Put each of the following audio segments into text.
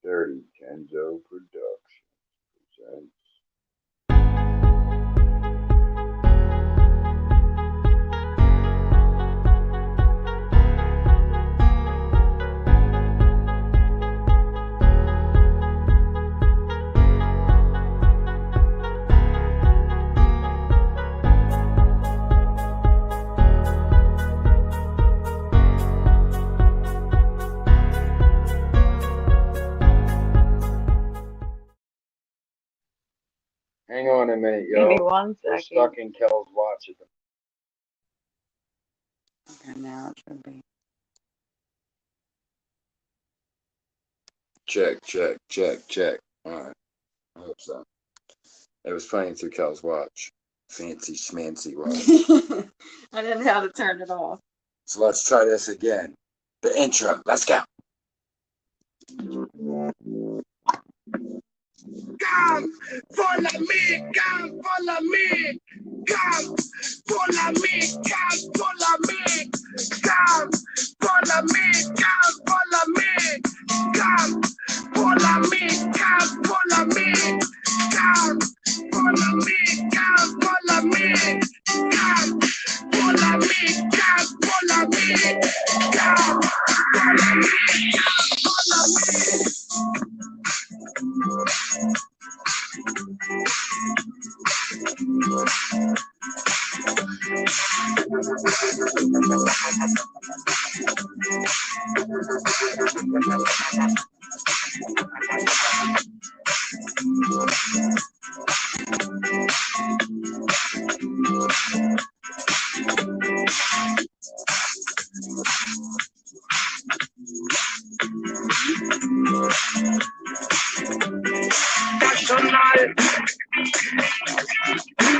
Dirty Kenzo Productions presents. Hang on a minute, Give me yo. 1 We're second. stuck in Kell's watch at the Okay, now it should be. check. Alright. I hope so. It was playing through Kell's watch. Fancy schmancy watch. I didn't know how to turn it off. So let's try this again. The intro. Let's go. Come, follow me, come, follow me. Come, follow me, come, follow me. Come, follow me, come, follow me. Come, follow me, come, follow me. Come, follow me, come, follow me. Come, follow me, come, follow me. Come, follow me, come, follow me. National,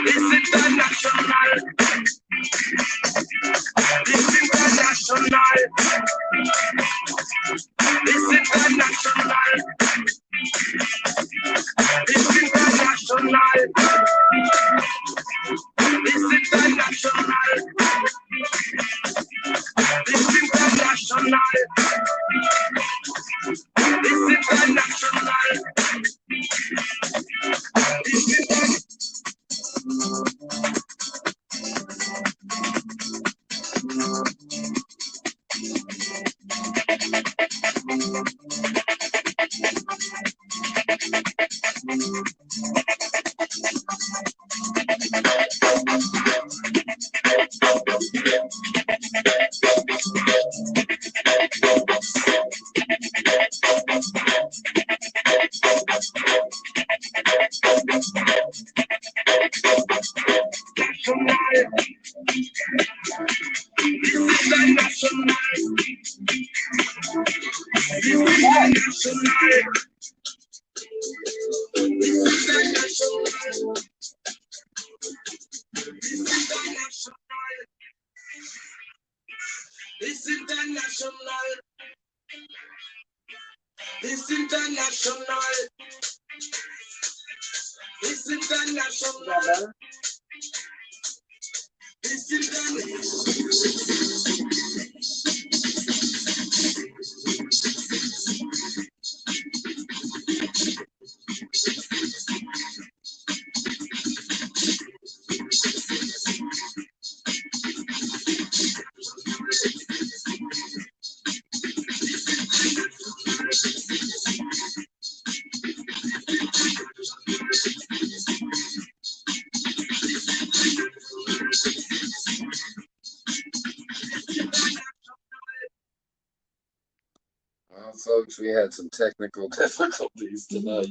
this international, this international, this international, this international, this international, this international, this international. This international, this international, this international, this international. Well, folks, we had some technical difficulties tonight.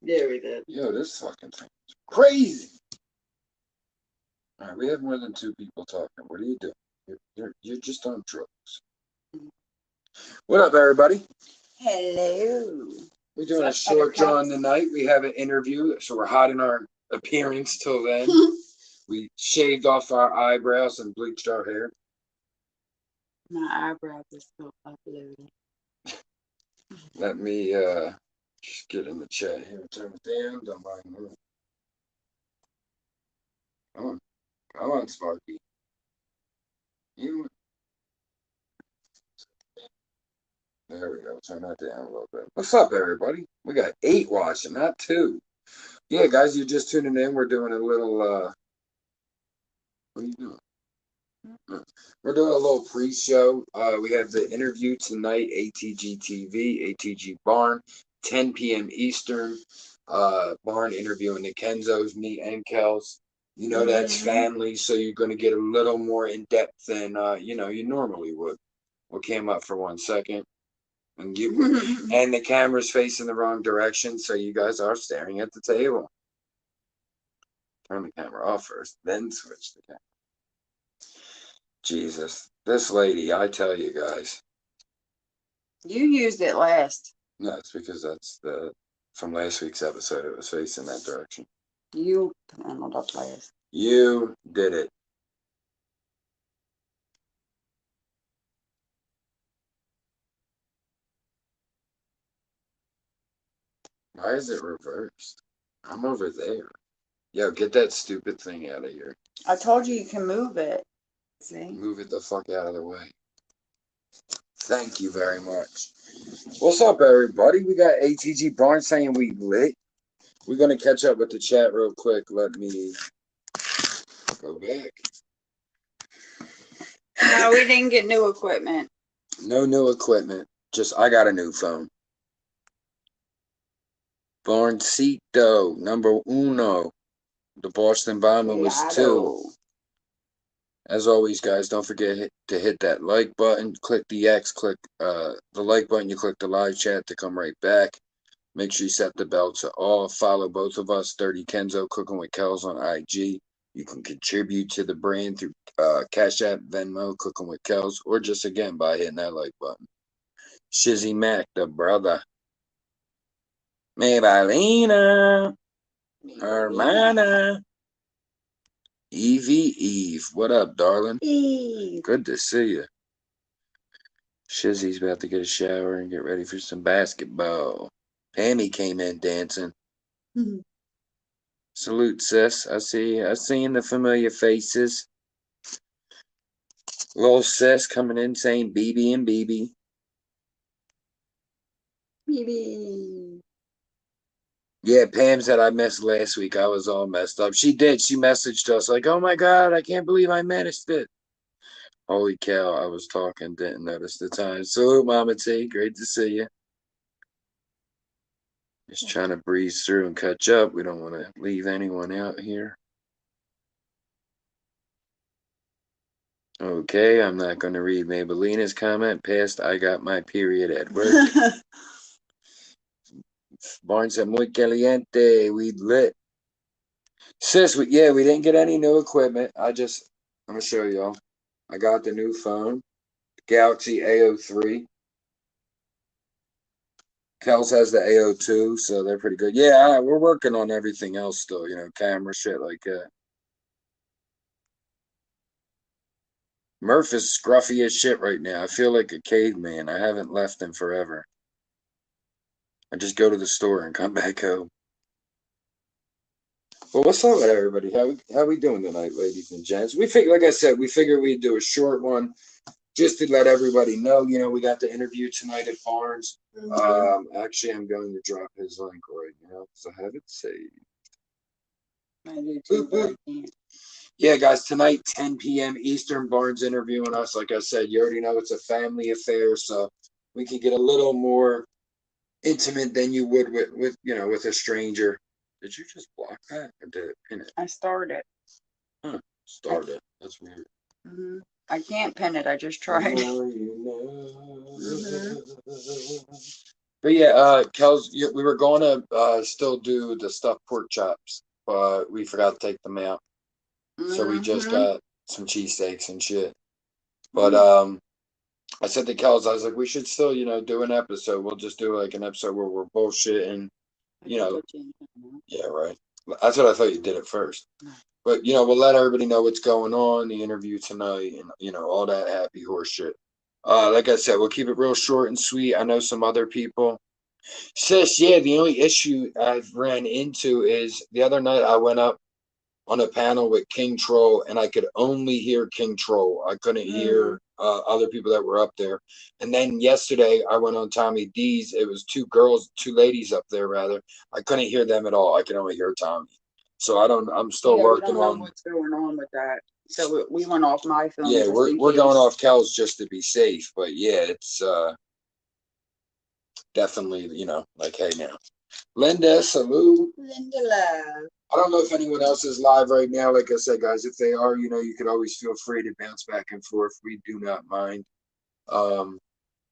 Yeah, we did. Yo, this fucking thing is crazy. Alright, we have more than 2 people talking. What are you doing? You're just on drugs. What up, everybody? Hello. We're doing a short drawn tonight. We have an interview, so we're hiding our appearance till then. We shaved off our eyebrows and bleached our hair. My eyebrows are still uploaded. Let me just get in the chat here. Turn it down. Don't mind me. Come on, Sparky. You. There we go. Turn that down a little bit. What's up, everybody? We got 8 watching, not 2. Yeah, guys, you're just tuning in. We're doing a little, what are you doing? We're doing a little pre-show. We have the interview tonight, ATG TV, ATG Barn, 10 p.m. Eastern. Barn interviewing the Kenzos, me and Kells. You know that's family, so you're going to get a little more in depth than you normally would. We'll cam up for 1 second, and and the camera's facing the wrong direction, so you guys are staring at the table. Turn the camera off first, then switch the camera. Jesus, this lady, I tell you guys. You used it last. No, it's because that's from last week's episode. It was facing that direction. You paneled up last. You did it. Why is it reversed? I'm over there. Yo, get that stupid thing out of here. I told you can move it. See? Move it the fuck out of the way. Thank you very much. What's up, everybody? We got ATG Barn saying we lit. We're going to catch up with the chat real quick. Let me go back. No, we didn't get new equipment. No new equipment. Just, I got a new phone. Barncito, number uno. The Boston Bomber was 2. As always, guys, don't forget to hit that like button. Click the X. Click the like button. You click the live chat to come right back. Make sure you set the bell to all. Follow both of us, 30 Kenzo, CookinWitKellz on IG. You can contribute to the brand through CashApp, Venmo, CookinWitKellz, or just, again, by hitting that like button. Shizzy Mac, the brother. Maybelline. Hermana. Eve, what up, darling? Eve. Good to see you. Shizzy's about to get a shower and get ready for some basketball. Pammy came in dancing. Salute, sis. I see you. I seen the familiar faces. Little sis coming in saying BB and BB. BB. Yeah, Pam said I missed last week. I was all messed up. She did. She messaged us like, oh my God, I can't believe I missed it. Holy cow, I was talking, didn't notice the time. Salute, Mama T. Great to see you. Just trying to breeze through and catch up. We don't want to leave anyone out here. Okay, I'm not going to read Maybellina's comment past I got my period at work. Barnes said, muy caliente. We lit. Sis, we didn't get any new equipment. I'm going to show y'all. I got the new phone, Galaxy A03. Kells has the A02, so they're pretty good. Yeah, we're working on everything else still, camera shit like that. Murph is scruffy as shit right now. I feel like a caveman. I haven't left him forever. I just go to the store and come back home. Well, what's up with everybody? How we doing tonight, ladies and gents? We figured, like I said, we'd do a short one just to let everybody know. We got the interview tonight at Barnes. Actually, I'm going to drop his link right now because I have it saved. I do too, but I can't. Yeah, guys, tonight, 10 p.m. Eastern, Barnes interviewing us. Like I said, you already know it's a family affair, so we can get a little more intimate than you would with a stranger. Did you just block that or did it pin it? I started. Huh, start it. That's weird. I can't pin it. I just tried. But yeah, Kells, we were going to still do the stuffed pork chops, but we forgot to take them out. So we just got some cheesesteaks and shit. But I said to Kells, I was like, we should still, do an episode. We'll just do like an episode where we're bullshitting, Yeah, right. That's what I thought you did at first. But, we'll let everybody know what's going on, the interview tonight, and, all that happy horse shit. Like I said, we'll keep it real short and sweet. I know some other people. Sis, yeah, the only issue I've ran into is the other night I went up on a panel with King Troll, and I could only hear King Troll. I couldn't hear other people that were up there. And then yesterday I went on Tommy D's. It was two ladies up there rather. I couldn't hear them at all. I could only hear Tommy. So I'm still working we don't on know what's going on with that. So we went off my phone. Yeah, we're going off Kellz just to be safe. But yeah, it's definitely, like, hey now. Linda, salute. Linda love. I don't know if anyone else is live right now. Like I said, guys, if they are, you could always feel free to bounce back and forth. We do not mind.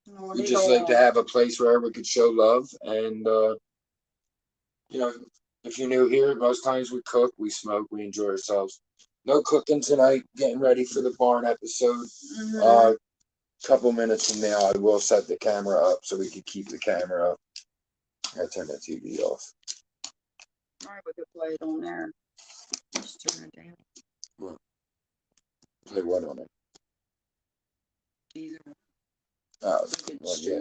We just like to have a place where we could show love. And, if you're new here, most times we cook, we smoke, we enjoy ourselves. No cooking tonight, getting ready for the barn episode. Couple minutes from now, I will set the camera up so we can keep the camera up. I turn the TV off. All right, we could play it on there. Just turn it down. What? Play what on it? Either. Oh, well, yeah.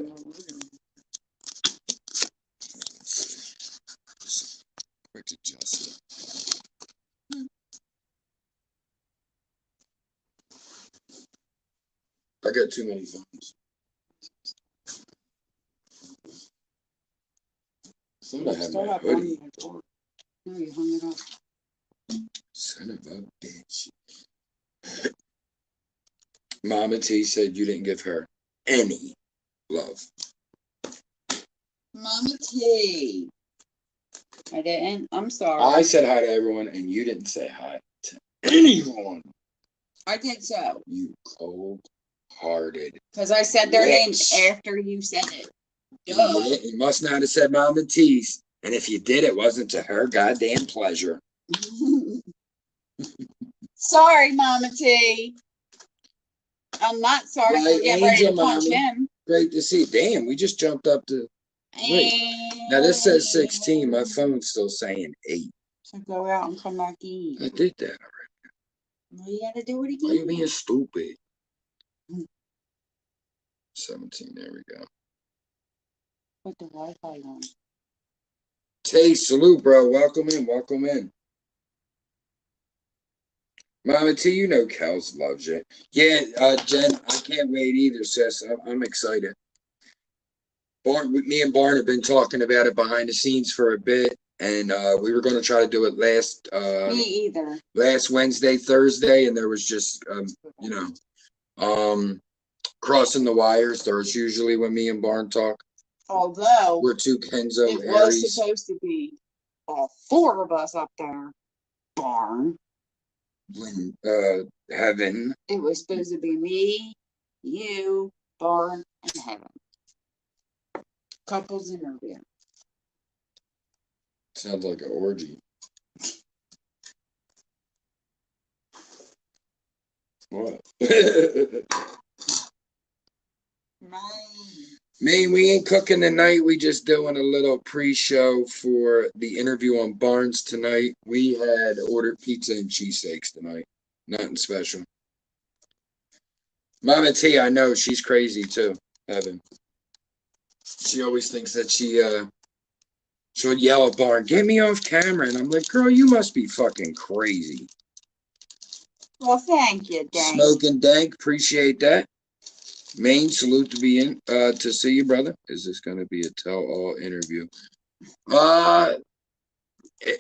Quick adjust. I got too many phones. I thought I had my hoodie. No, you hung it up. Son of a bitch. Mama T said you didn't give her any love. Mama T. I didn't. I'm sorry. I said hi to everyone, and you didn't say hi to anyone. I did so. You cold-hearted. Because I said their bitch. names after you said it. You must not have said Mama T's. And if you did, it wasn't to her goddamn pleasure. Sorry, Mama T. I'm not sorry My for getting ready to angel punch mommy. him. Great to see. Damn, we just jumped up to... Wait. Now this says 16. My phone's still saying 8. So go out and come back in. I did that already. Well, you gotta do it again. Why are you being stupid? 17, there we go. Put the Wi-Fi on. Tay, salute, bro. Welcome in, welcome in. Mama T, you know Kellz loves you. Yeah, Jen, I can't wait either, sis. I'm excited. Me and Barn have been talking about it behind the scenes for a bit, and we were going to try to do it Me either. last Wednesday, Thursday, and there was just, crossing the wires. There's usually when me and Barn talk. Although We're two Kenzo it was Aries. supposed to be all 4 of us up there. Barn. When Heaven. It was supposed to be me, you, Barn, and Heaven. Couples interview. Sounds like an orgy. What? Man, we ain't cooking tonight. We just doing a little pre-show for the interview on Barnes tonight. We had ordered pizza and cheesesteaks tonight. Nothing special. Mama T, I know she's crazy too. Heaven. She always thinks that she'll yell at Barn, "Get me off camera," and I'm like, "Girl, you must be fucking crazy." Well, thank you, Dank. Smoking Dank, appreciate that. Main, salute to be in, to see you, brother. Is this going to be a tell-all interview?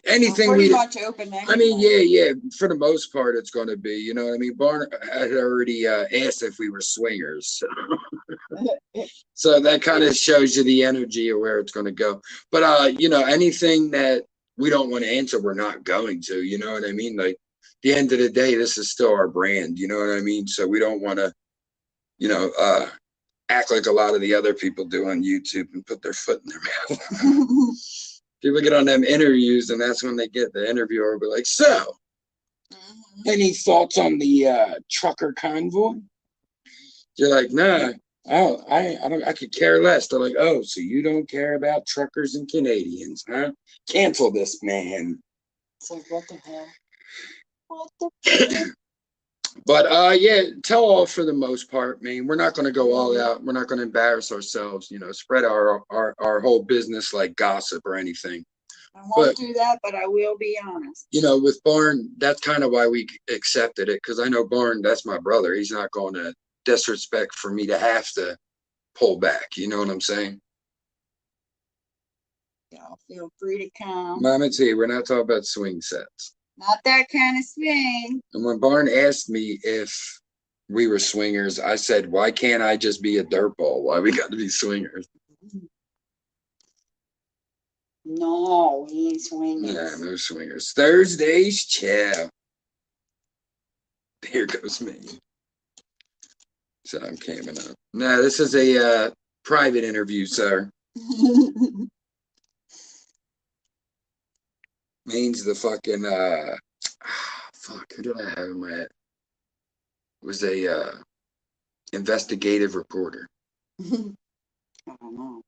Anything pretty we much open anyway. I mean, yeah, for the most part, it's going to be, you know what I mean? Barn had already asked if we were swingers. So that kind of shows you the energy of where it's going to go. But, anything that we don't want to answer, we're not going to, you know what I mean? Like, at the end of the day, this is still our brand, you know what I mean? So we don't want to, act like a lot of the other people do on YouTube and put their foot in their mouth. People get on them interviews, and that's when they get the interviewer be like, "So, any thoughts on the trucker convoy?" You're like, "Nah, I could care less." They're like, "Oh, so you don't care about truckers and Canadians, huh? Cancel this man." It's like, what the hell? What the hell? But tell all for the most part, man. We're not going to go all out. We're not going to embarrass ourselves, spread our whole business like gossip or anything. I won't do that, but I will be honest. With Barn, that's kind of why we accepted it, because I know Barn, that's my brother. He's not going to disrespect for me to have to pull back. You know what I'm saying? Y'all feel free to come. Mama T, we're not talking about swing sets. Not that kind of swing. And when Barn asked me if we were swingers, I said, why can't I just be a dirt ball? Why we got to be swingers? No, he ain't swinging. Nah, no swingers. Thursdays, chill. Here goes me. So I'm camming up. No, this is a private interview, sir. Maine's the fucking fuck, who did I have in my head? It was a investigative reporter. I don't know.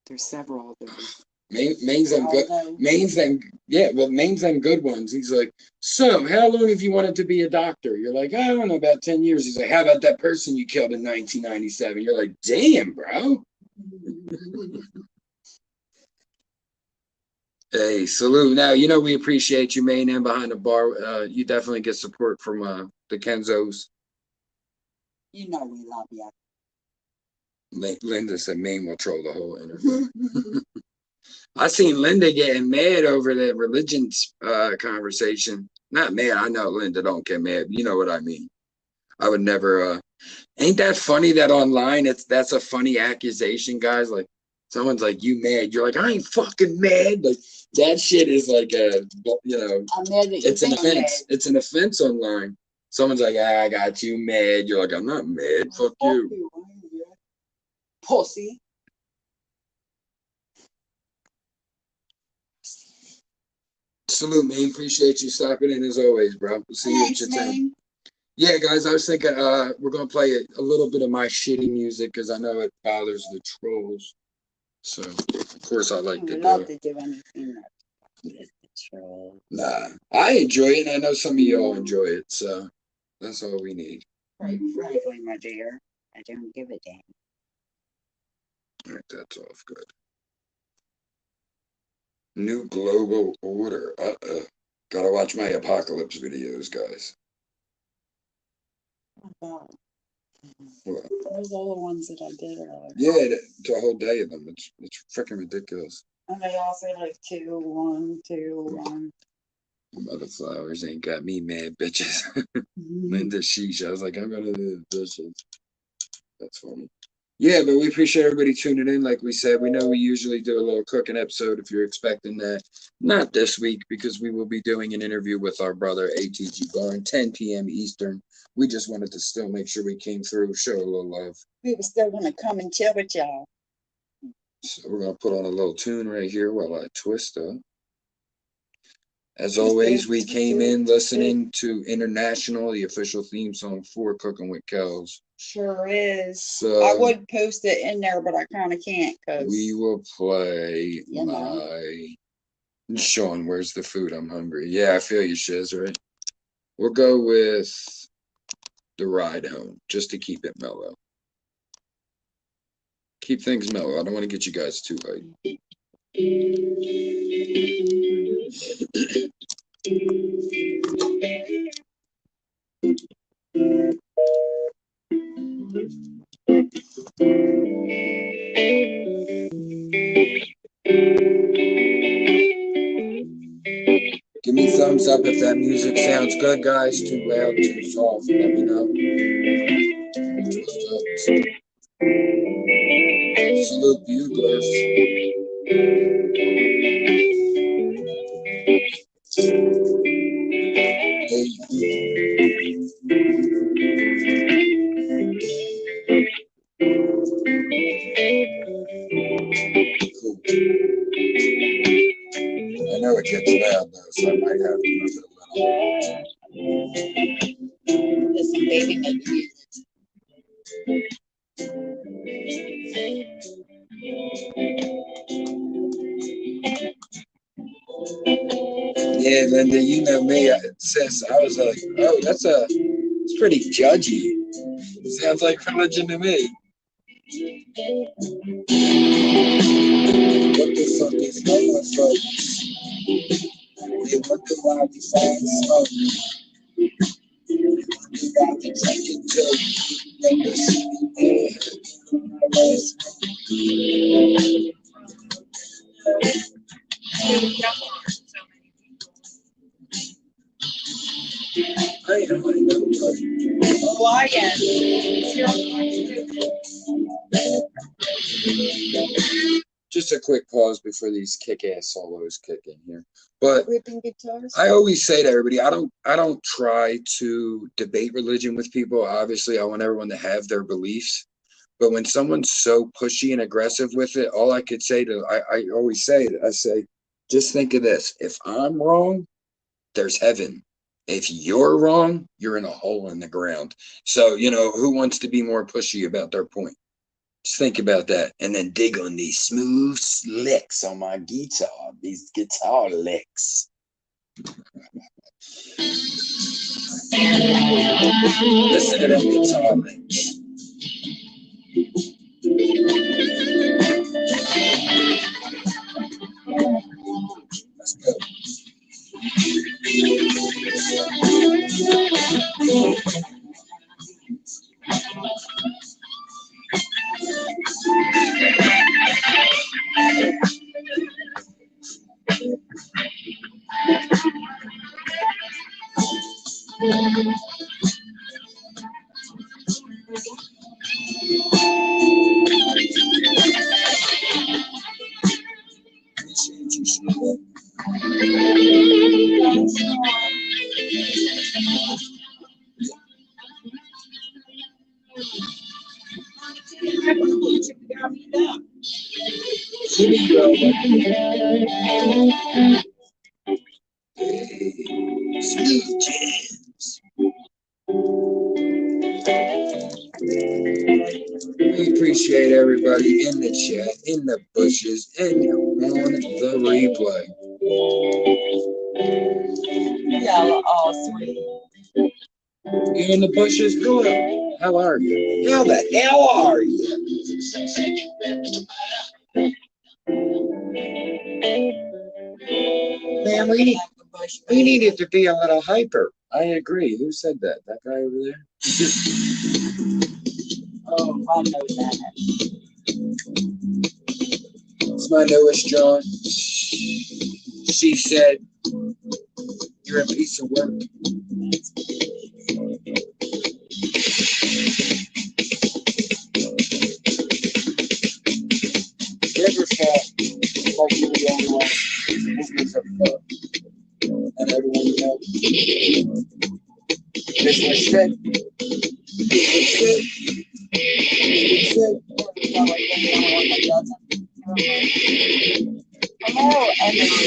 There's several of those. Maine's them good. Maine's them, yeah. Well, Maine's them good ones. He's like, so how long have you wanted to be a doctor? You're like, I don't know, about 10 years. He's like, how about that person you killed in 1997? You're like, damn, bro. Hey, salute. Now, you know we appreciate you, Maine, and behind the bar. You definitely get support from the Kenzos. You know we love you. Linda said Maine will troll the whole interview. I seen Linda getting mad over that religion conversation. Not mad. I know Linda don't get mad. You know what I mean. I would never. Ain't that funny that online that's a funny accusation, guys? Like someone's like, you mad? You're like, I ain't fucking mad. Like that shit is like a, you know, I'm mad that you it's an think I'm offense. mad. It's an offense online. Someone's like, I got you mad. You're like, I'm not mad. Fuck you. Pussy. Salute, man. Appreciate you stopping in as always, bro. We'll see you at your time. Yeah, guys, I was thinking we're gonna play a little bit of my shitty music because I know it bothers the trolls. So of course I like to do love it. to do anything that bothers the trolls. Nah, I enjoy it, and I know some of y'all enjoy it. So that's all we need. Quite frankly, my dear, I don't give a damn. All right, that's off good. New global order. Gotta watch my apocalypse videos, guys. What? What? Those are the ones that I did earlier. Yeah, the whole day of them. It's freaking ridiculous. And they all say like 2, 1, 2, 1. Mother flowers ain't got me mad, bitches. Linda Sheesh. I was like, I'm gonna do bitches. That's funny. Yeah, but we appreciate everybody tuning in. Like we said, we know we usually do a little cooking episode if you're expecting that. Not this week because we will be doing an interview with our brother ATG Barn, 10 p.m. Eastern. We just wanted to still make sure we came through, show a little love. We were still gonna come and chill with y'all. So we're gonna put on a little tune right here while I twist up. As always, we came in listening to International, the official theme song for Cooking with Kells. Sure is. So I would post it in there, but I kind of can't because we will play you know. my Sean, where's the food? I'm hungry. Yeah, I feel you, Shiz, right? We'll go with The Ride Home, just to keep it mellow. Keep things mellow. I don't want to get you guys too hyped. Give me thumbs up if that music sounds good, guys. Too loud, too soft. Let me know. Salute buglers. Hey. Cool. I know it gets loud though, so I might have to move it a little. There's some baby making. Yeah, Linda, you know me, sis. I was like, oh, it's pretty judgy. Sounds like religion to me. What the fuck is going on, folks? They wonder why we find smoke. They wonder why we drinking dope. Oh, I am. Just a quick pause before these kick-ass solos kick in here. But Ripping guitars. I always say to everybody, I don't try to debate religion with people. Obviously, I want everyone to have their beliefs. But when someone's so pushy and aggressive with it, all I could say I always say it, I say, just think of this. If I'm wrong, there's heaven. If you're wrong, you're in a hole in the ground. So, who wants to be more pushy about their point? Just think about that, and then dig on these smooth licks on my guitar, these guitar licks. Listen to them guitar licks. Let's go. Sweet jams. We appreciate everybody in the chat, in the bushes, and on the replay. Y'all are all sweet. You in the bushes? Hello. How are you? How the hell are you? Man, we needed to be a little hyper. I agree. Who said that? That guy over there? Oh, I know that. It's my newest John. She said, you're a piece of work. Never felt like you were the only one who gives a fuck. And everyone you know. This was said. Hello, everyone.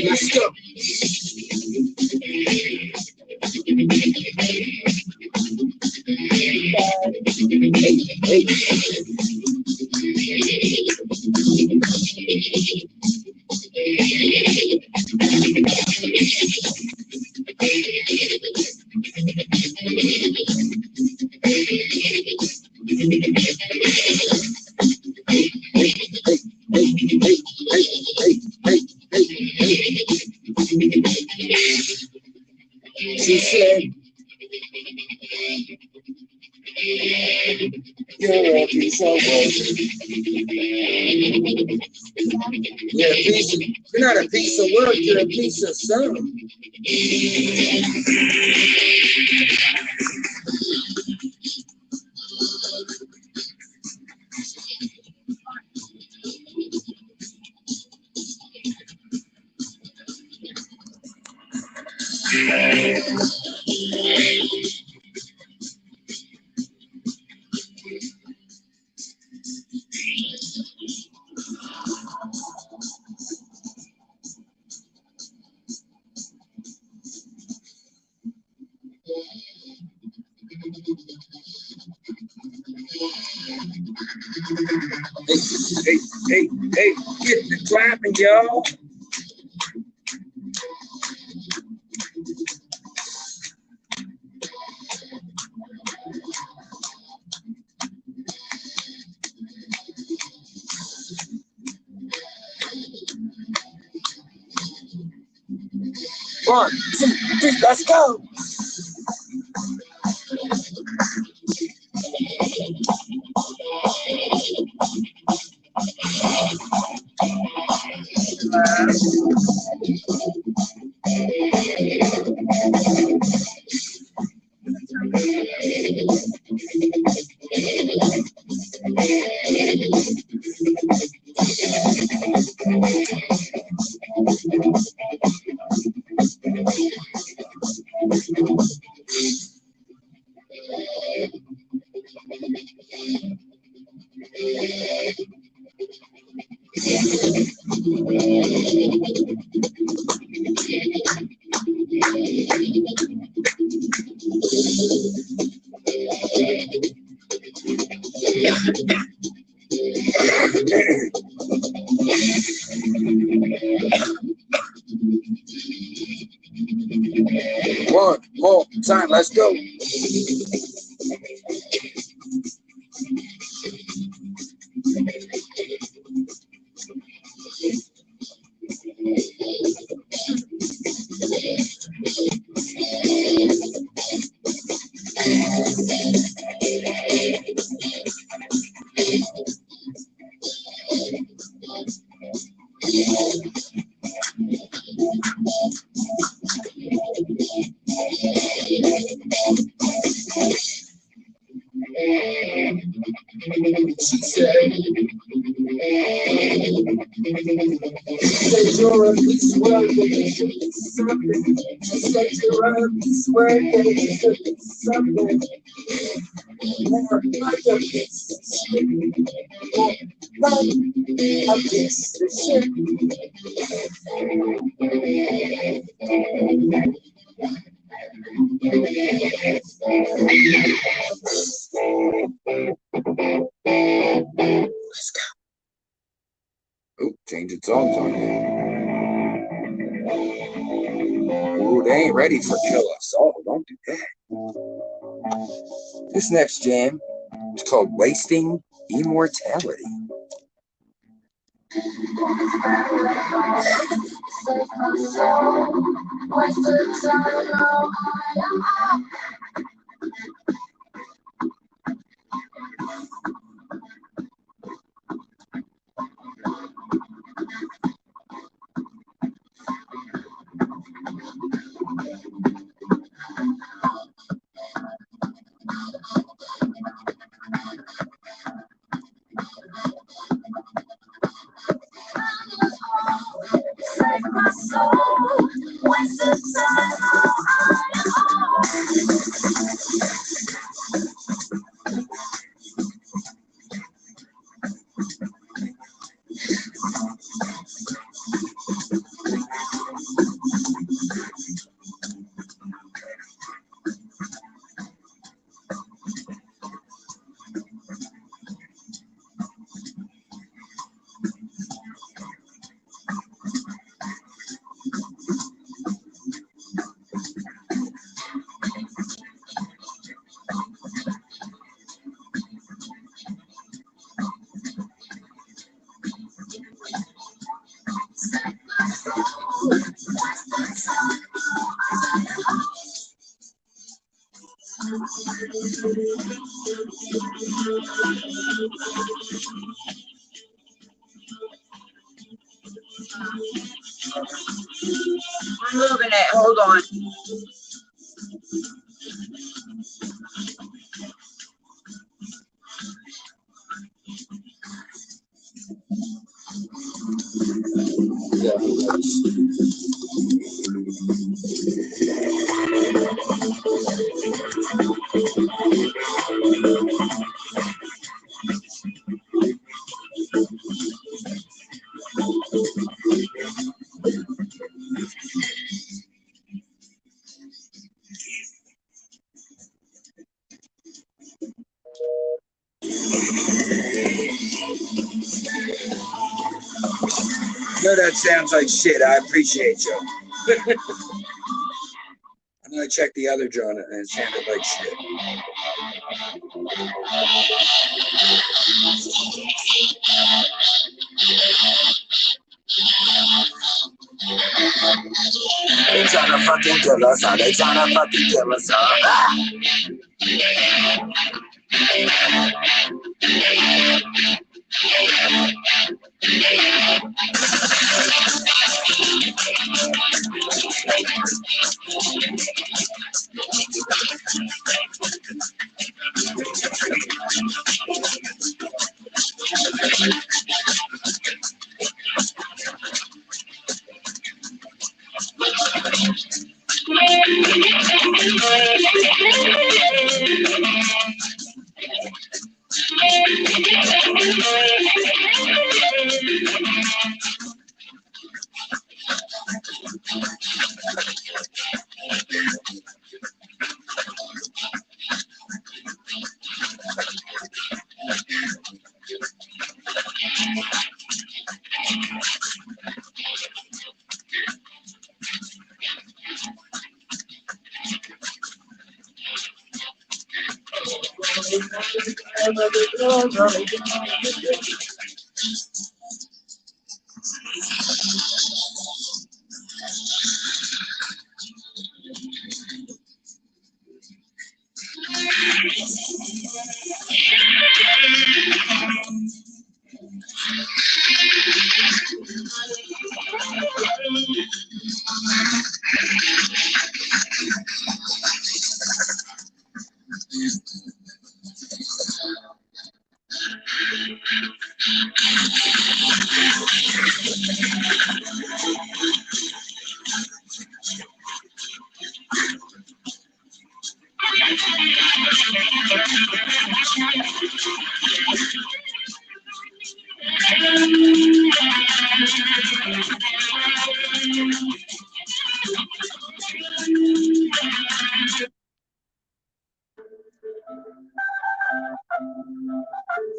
Let's go. Hey. She said, you're a piece of work. You're not a piece of work, you're a piece of sun. Hey, get the clapping, y'all. 1, 2, 3, let's go. One more time, let's go. She said, you're a piece of work, but you should be something. She said you're a piece of work, and you should be something. More like a piece of shit. More like a piece of shit. Let's go. Oh, changing songs on you. Ooh, they ain't ready for Kill Us All. Don't do that. This next jam is called Wasting Immortality. I'm moving it. Hold on. No, that sounds like shit. I appreciate you. And then I checked the other joint and it sounded like shit. It's on the fucking kill us? Are they tryna fucking kill us?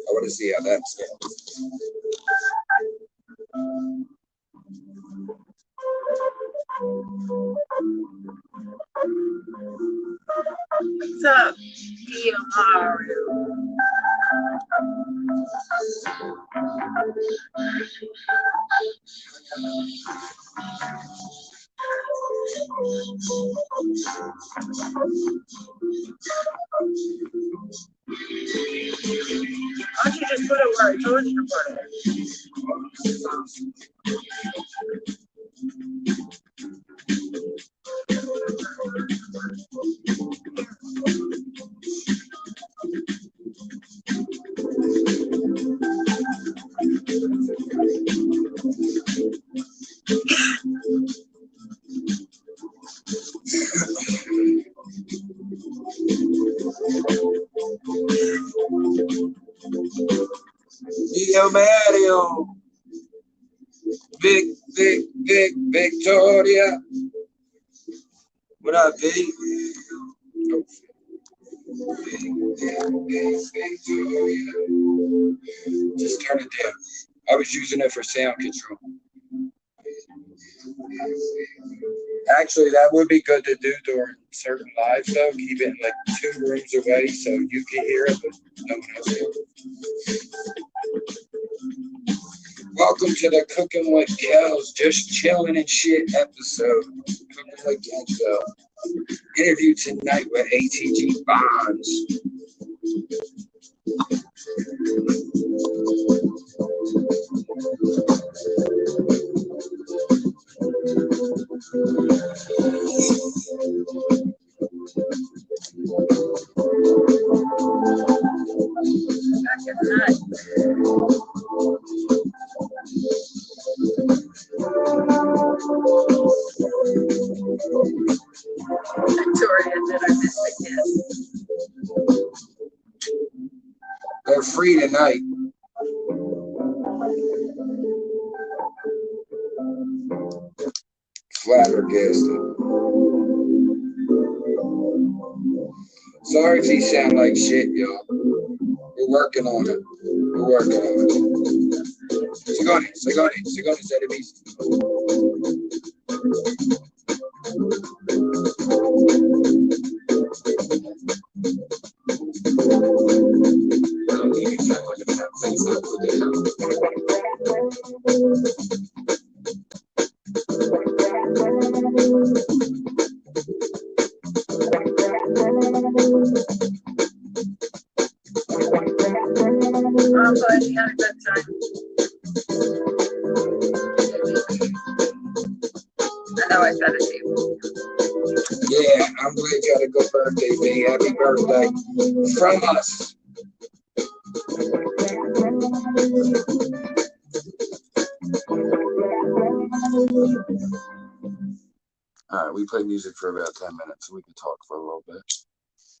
I want to see how that's going. What's up, Mario? Why don't you just put it where I told you to put it? Yo, Mario. Victoria. What up, V? Oh, Victoria. Just turn it down. I was using it for sound control. Actually, that would be good to do during certain lives, though. Keep it like 2 rooms away so you can hear it, but no one else can. Welcome to the Cooking with Kells, just chilling and shit episode. Cooking with Kenzo. Interview tonight with ATG Bonds. Victoria, did I miss the kiss? They're free tonight. Flabbergasted. Sorry if he sound like shit, y'all. We're working on it. We're working on it. Sigone, service. I'm glad you had a good time. I know I said it to you. Yeah, I'm glad you had a good birthday, V. Happy birthday from us. All right, we play music for about 10 minutes, so we can talk for a little bit.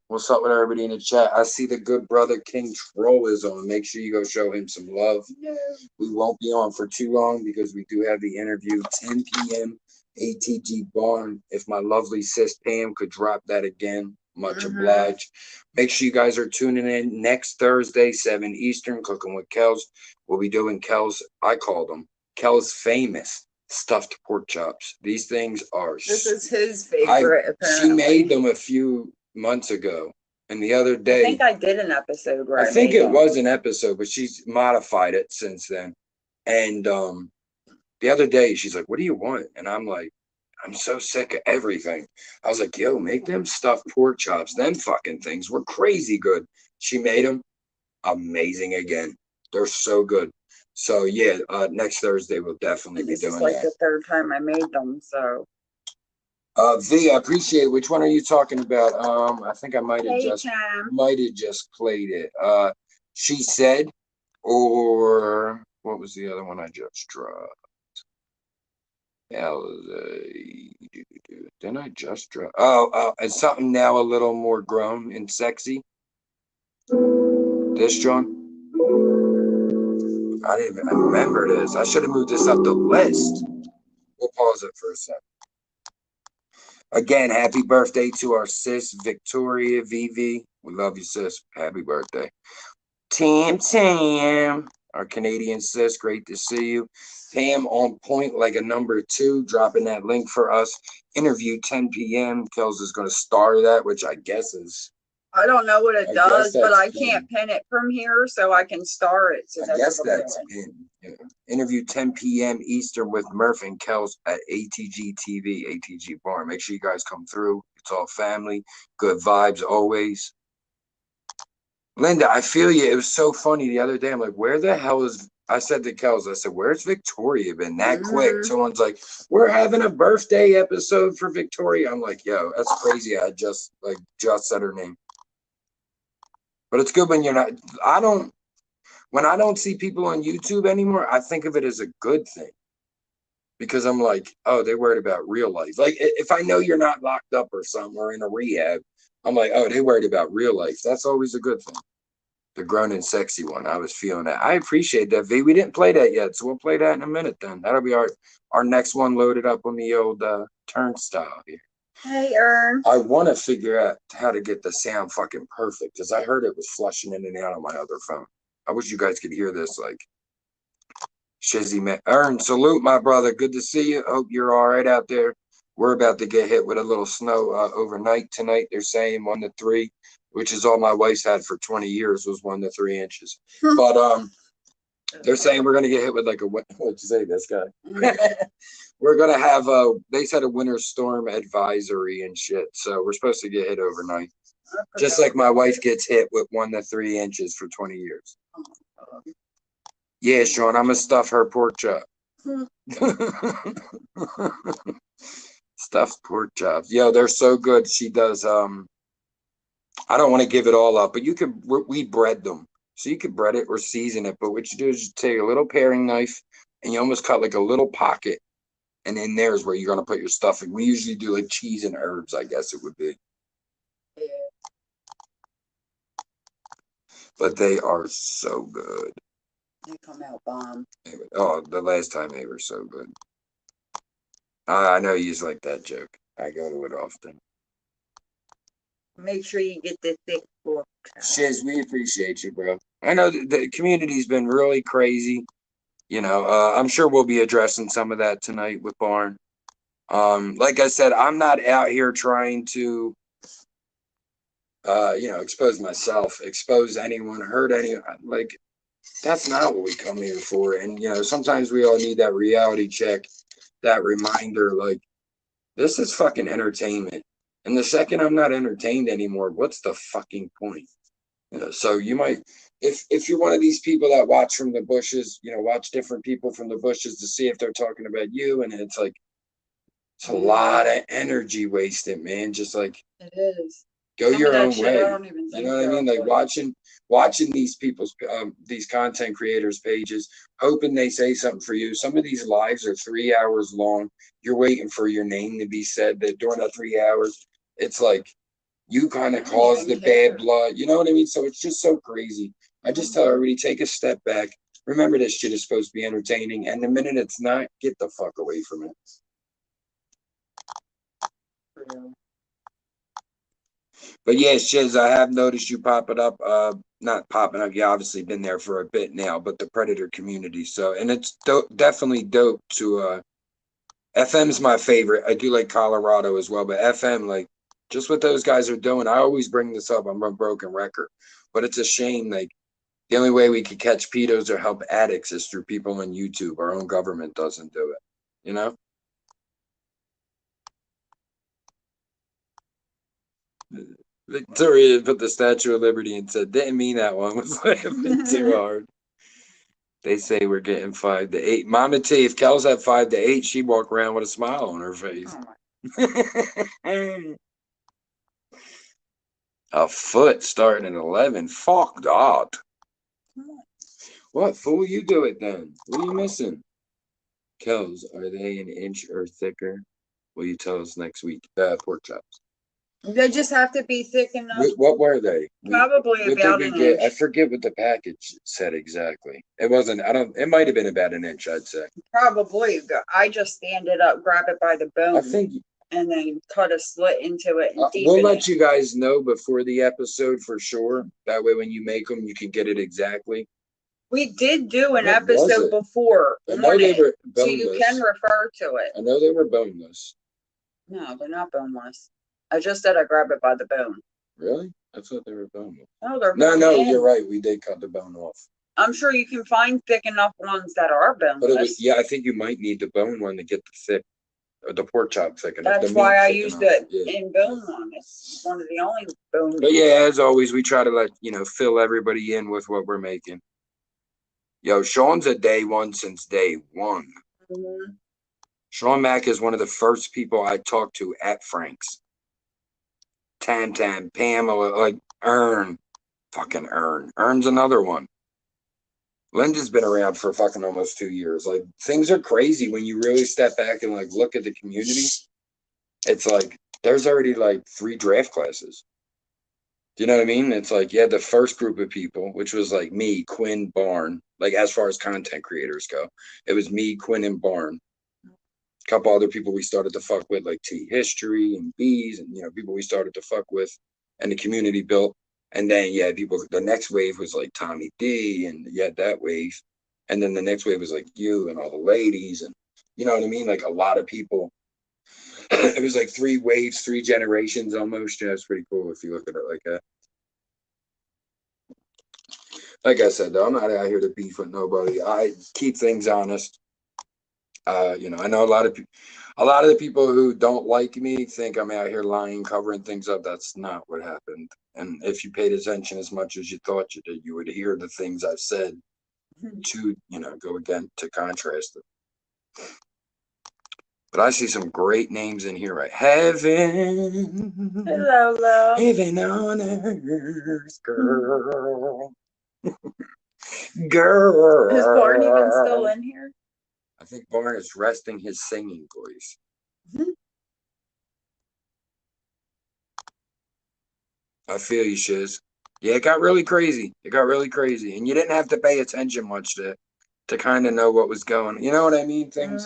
What's up with everybody in the chat? I see the good brother King Troll is on. Make sure you go show him some love. Yeah. We won't be on for too long because we do have the interview 10 p.m. ATG Barn. If my lovely sis Pam could drop that again, much obliged. Make sure you guys are tuning in next Thursday, 7 Eastern, Cooking with Kelz. We'll be doing Kelz, I call them, Kelz famous stuffed pork chops. These things are... This is his favorite, apparently. She made them a few months ago, and the other day I think I did an episode where I think it was an episode, but she's modified it since then. And the other day she's like, what do you want? And I'm like, I'm so sick of everything. I was like, yo, make them stuffed pork chops. Them fucking things were crazy good. She made them amazing again. They're so good. So yeah, next Thursday we'll definitely be doing that. This is like the third time I made them, so V, I appreciate it. Which one are you talking about? I think I might have just played it. She Said, or what was the other one I just dropped? Didn't I just drop? And something now a little more grown and sexy. This John? I didn't even remember this. I should have moved this up the list. We'll pause it for a second. Again, happy birthday to our sis, Victoria VV. We love you, sis. Happy birthday. Tam, our Canadian sis, great to see you. Pam on point like a number 2, dropping that link for us. Interview 10 p.m. Kelz is going to star that, which I guess is... I don't know what it does, but I can't pin it from here, so I can star it. So I guess that's in. Yeah. Interview 10 p.m. Eastern with Murph and Kelz at ATG TV, ATG Barn. Make sure you guys come through. It's all family. Good vibes always. Linda, I feel you. It was so funny the other day. I'm like, where the hell is... I said to Kelz, I said, where's Victoria been that quick? Someone's like, we're having a birthday episode for Victoria. I'm like, yo, that's crazy. I just said her name. But it's good when you're not... When I don't see people on YouTube anymore, I think of it as a good thing. Because I'm like, oh, they're worried about real life. Like, if I know you're not locked up or something or in a rehab, I'm like, oh, they're worried about real life. That's always a good thing. The grown and sexy one. I was feeling that. I appreciate that, V. We didn't play that yet, so we'll play that in a minute then. That'll be our next one loaded up on the old turnstile here. Hey, Ern. I want to figure out how to get the sound fucking perfect because I heard it was flushing in and out on my other phone. I wish you guys could hear this, like, shizzy man. Ern, salute, my brother. Good to see you. Hope you're all right out there. We're about to get hit with a little snow overnight tonight. They're saying 1 to 3, which is all my wife's had for 20 years was 1 to 3 inches. But they're saying we're going to get hit with like a, what'd you say, this guy? We're going to have they said a winter storm advisory and shit. So we're supposed to get hit overnight. Just like my wife gets hit with 1 to 3 inches for 20 years. Yeah, Sean, I'm going to stuff her pork chop. Stuffed pork chops. Yo, they're so good. She does, I don't want to give it all up, but we bread them. So you could bread it or season it. But what you do is you take a little paring knife and you almost cut like a little pocket. And in there is where you're going to put your stuffing. We usually do like cheese and herbs, I guess it would be. Yeah. But they are so good. They come out bomb. Oh, the last time they were so good. I know you like that joke. I go to it often. Make sure you get the thick pork. Shiz, we appreciate you, bro. I know the community's been really crazy. You know, I'm sure we'll be addressing some of that tonight with Barn. Like I said, I'm not out here trying to, expose myself, expose anyone, hurt anyone. Like, that's not what we come here for. And, sometimes we all need that reality check, that reminder, like, this is fucking entertainment. And the second I'm not entertained anymore, what's the fucking point? So you might, if you're one of these people that watch from the bushes, you know, watch different people from the bushes to see if they're talking about you, and it's like it's a lot of energy wasted, man. Just like It is. go Some your of that own shit way. I don't even You think know what I mean? Like watching these people's these content creators pages, hoping they say something for you. Some of these lives are 3 hours long. You're waiting for your name to be said. That during that 3 hours, it's like you kind of cause the bad blood. You know what I mean? So it's just so crazy. I just tell everybody, take a step back. Remember, this shit is supposed to be entertaining, and the minute it's not, get the fuck away from it. But yeah, Shiz, I have noticed you popping up. Not popping up. You obviously been there for a bit now, but the Predator community. So, and it's definitely dope to. FM's my favorite. I do like Colorado as well, but FM, like, just what those guys are doing. I always bring this up. I'm a broken record, but it's a shame. Like, the only way we could catch pedos or help addicts is through people on YouTube. Our own government doesn't do it. You know. Victoria put the Statue of Liberty and said, didn't mean that one. Was like a bit too hard. They say we're getting 5 to 8. Mama T, if Kelz had 5 to 8, she'd walk around with a smile on her face. Oh A foot starting at 11. Fuck that. What, fool? You do it then. What are you missing? Kelz, are they an inch or thicker? Will you tell us next week? Pork chops. They just have to be thick enough. What were they? Probably about an inch. I forget what the package said exactly. It wasn't, it might have been about an inch, I'd say. Probably. I just stand it up, grab it by the bone, I think, and then cut a slit into it and deepen we'll it. let you guys know before the episode for sure. That way when you make them, you can get it exactly. We did do an episode before. I know they were boneless. So you can refer to it. I know they were boneless. No, they're not boneless. I just said I grab it by the bone. Really? I thought they were boneless. No, they're No, you're right. We did cut the bone off. I'm sure you can find thick enough ones that are boneless. But I think you might need the bone one to get the thick, or the pork chop thick enough. That's why I used it in bone one. It's one of the only bone. But yeah, as always, we try to let, fill everybody in with what we're making. Yo, Sean's a day one since day one. Mm-hmm. Sean Mack is one of the first people I talked to at Frank's. Tam, Pamela, like Ern. Fucking Ern. Ern's another one. Linda's been around for fucking almost 2 years. Like, things are crazy when you really step back and like look at the community. It's like there's already like 3 draft classes. Do you know what I mean? It's like, yeah, the first group of people, which was like me, Quinn, Barn, like as far as content creators go, it was me, Quinn, and Barn. A couple other people we started to fuck with, like T History and Bees, and people we started to fuck with, and the community built. And then the next wave was like Tommy D, and that wave. And then the next wave was like you and all the ladies, and you know what I mean? Like a lot of people. It was like 3 waves, 3 generations almost. Yeah, it's pretty cool if you look at it like that. Like I said, though, I'm not out here to beef with nobody. I keep things honest. I know a lot of the people who don't like me think I'm out here lying, covering things up. That's not what happened. And if you paid attention as much as you thought you did, you would hear the things I've said to, go again to contrast it. But I see some great names in here, right? Heaven. Hello. Heaven on earth, girl. Girl. Is Barn even still in here? I think Barn is resting his singing voice. Mm-hmm. I feel you, Shiz. Yeah, it got really crazy. And you didn't have to pay attention much to kind of know what was going on. You know what I mean? Things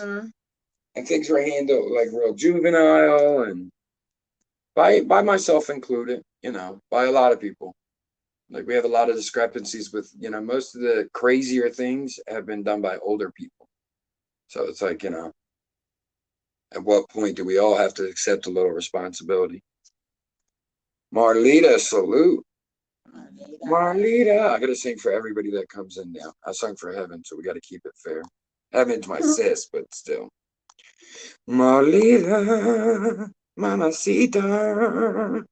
and things were handled like real juvenile and by myself included, by a lot of people. Like we have a lot of discrepancies with, most of the crazier things have been done by older people. So it's like, at what point do we all have to accept a little responsibility? Marlita, salute. Marlita. I got to sing for everybody that comes in now. I sung for Heaven, so we got to keep it fair. Heaven's my sis, but still. Marlita, mamacita.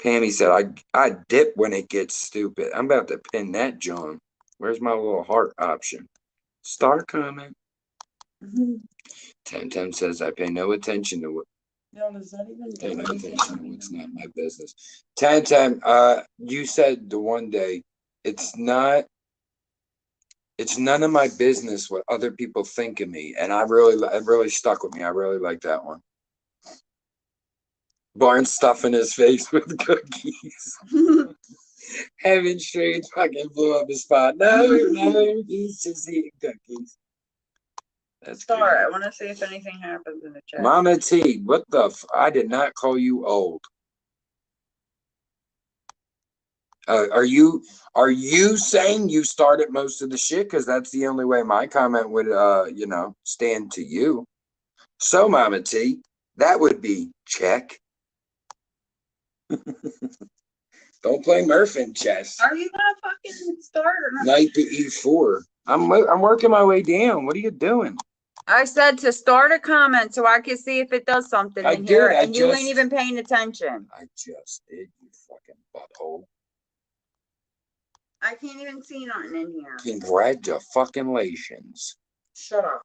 Pammy said, I dip when it gets stupid. I'm about to pin that, John. Where's my little heart option? Star comment. Tem says, I pay no attention to it. No, does that even Pay no do anything? attention. It's not my business. Tem, you said the one day, it's none of my business what other people think of me. And it really stuck with me. I really like that one. Barn stuffing his face with cookies. Heaven Strange fucking blew up his spot. No, he's just eating cookies. That's Star, good. I want to see if anything happens in the chat. Mama T, what the I did not call you old. Are you saying you started most of the shit? Because that's the only way my comment would stand to you. So Mama T, that would be check. Don't play Murph in chess. Are you gonna fucking start or not? Knight to e4. I'm working my way down. What are you doing? I said to start a comment so I can see if it does something I in here, did, and you ain't even paying attention. I just did, you fucking butthole. I can't even see nothing in here. Congratulations. Shut up.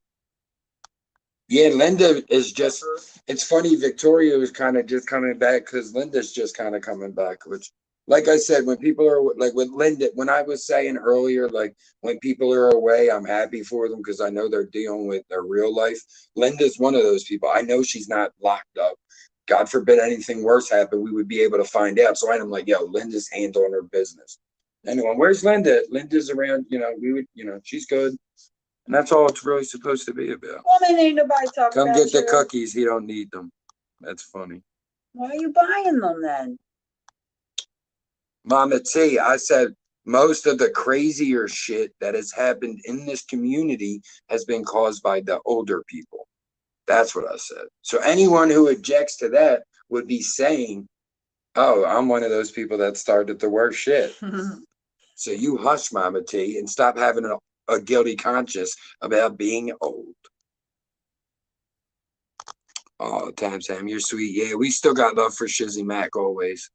Yeah, Linda is just, it's funny, Victoria was kind of just coming back because Linda's just kind of coming back, which, like I said, when people are, like with Linda, when I was saying earlier, like when people are away, I'm happy for them because I know they're dealing with their real life. Linda's one of those people. I know she's not locked up. God forbid anything worse happened, we would be able to find out. So I'm like, yo, Linda's handling her business. Anyway, where's Linda? Linda's around, she's good. And that's all it's really supposed to be about. Woman, ain't nobody talking Come about get the you. cookies. He don't need them. That's funny. Why are you buying them then? Mama T, I said most of the crazier shit that has happened in this community has been caused by the older people. That's what I said. So anyone who objects to that would be saying, oh, I'm one of those people that started the worst shit. So you hush, Mama T, and stop having a guilty conscience about being old. Oh, Sam, you're sweet. Yeah, we still got love for Shizzy Mac always.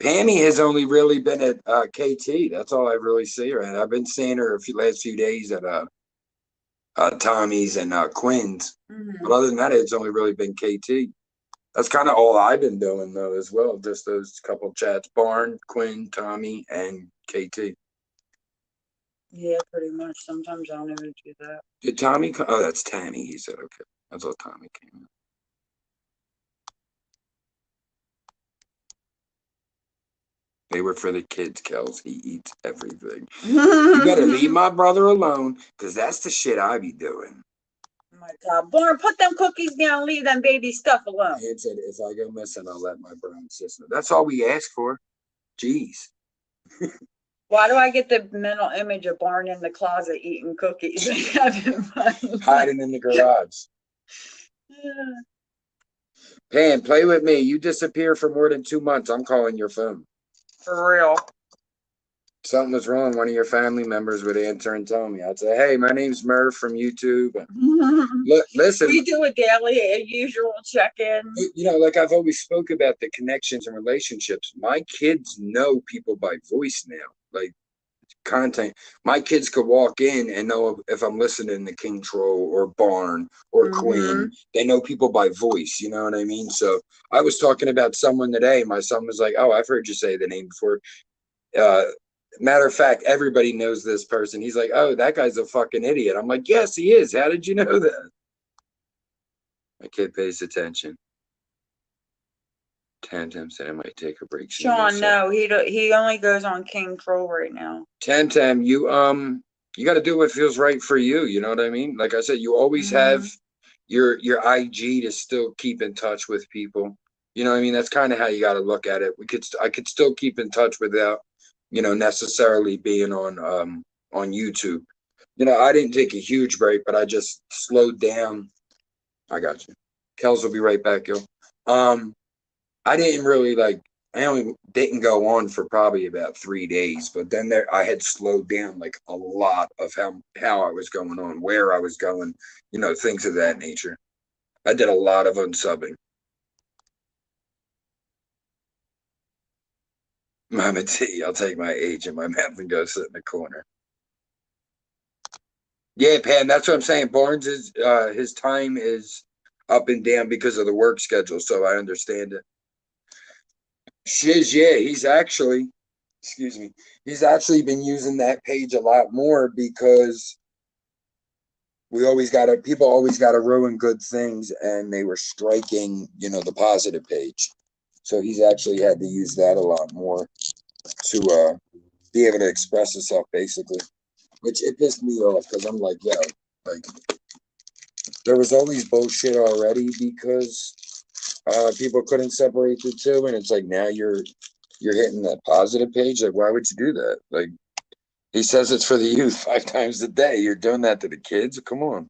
Pammy has only really been at KT. That's all I really see her. And I've been seeing her last few days at Tommy's and Quinn's. But other than that, it's only really been KT. That's kind of all I've been doing, though, as well. Just those couple chats. Barn, Quinn, Tommy, and KT. Yeah, pretty much. Sometimes I don't even do that. Did Tommy come? Oh, that's Tammy. He said, okay. I thought Tommy came in. They were for the kids, Kelz. He eats everything. You better leave my brother alone, because that's the shit I be doing. Oh my God. Born, put them cookies down, leave them baby stuff alone. He said, if I go missing, I'll let my brother and sister know. That's all we ask for. Jeez. Why do I get the mental image of Barn in the closet eating cookies? Hiding in the garage. Pam, play with me. You disappear for more than 2 months. I'm calling your phone. For real. Something was wrong. One of your family members would answer and tell me. I'd say, hey, my name's Murph from YouTube. Look, listen. We do a daily, a usual check-in. Like I've always spoke about the connections and relationships. My kids know people by voice now. Like content. My kids could walk in and know if I'm listening to King Troll or Barn or Quinn. They know people by voice. You know what I mean? So I was talking about someone today. My son was like, oh, I've heard you say the name before. Matter of fact, everybody knows this person. He's like, oh, that guy's a fucking idiot. I'm like, yes, he is. How did you know that? My kid pays attention. Tam said I might take a break. Sean, no, he only goes on King Troll right now. Tam, you got to do what feels right for you. You know what I mean? Like I said, you always have your IG to still keep in touch with people. You know what I mean? That's kind of how you got to look at it. I could still keep in touch without, necessarily being on YouTube. I didn't take a huge break, but I just slowed down. I got you. Kelz will be right back, yo. I didn't really I only didn't go on for probably about 3 days, but then I had slowed down like a lot of how I was going on, where I was going, things of that nature. I did a lot of unsubbing. Mama T, I'll take my age and my map and go sit in the corner. Yeah, Pan, that's what I'm saying. Barnes is his time is up and down because of the work schedule, so I understand it. Shiz, yeah, he's actually, excuse me, he's actually been using that page a lot more because people always gotta ruin good things, and they were striking, the positive page. So he's actually had to use that a lot more to be able to express himself, basically. Which it pissed me off because I'm like, yo, like there was always bullshit already because people couldn't separate the two, and it's like now you're hitting that positive page. Like, why would you do that? Like, he says it's for the youth 5 times a day. You're doing that to the kids? Come on.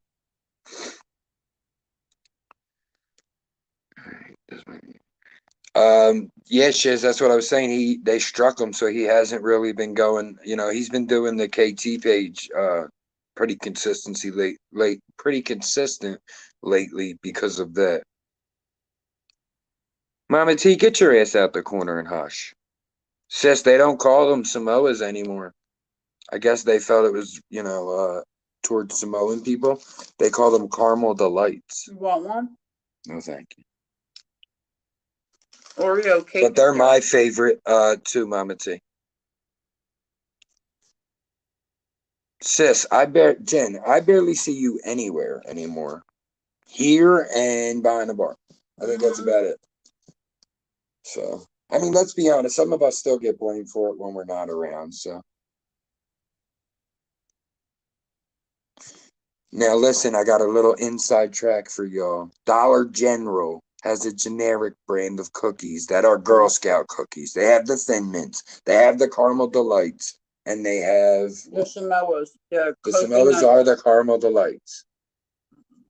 Yeah, Shiz, that's what I was saying. They struck him, so he hasn't really been going. He's been doing the KT page pretty pretty consistent lately because of that. Mama T, get your ass out the corner and hush. Sis, they don't call them Samoas anymore. I guess they felt it was, towards Samoan people. They call them caramel delights. You want one? No, thank you. Oreo cake. But they're my favorite, too, Mama T. Sis, Jen, I barely see you anywhere anymore. Here and behind the bar. I think that's about it. So, I mean, let's be honest. Some of us still get blamed for it when we're not around, so. Now, listen, I got a little inside track for y'all. Dollar General has a generic brand of cookies that are Girl Scout cookies. They have the Thin Mints, they have the Caramel Delights, and they have the Samoas. The Samoas are the Caramel Delights.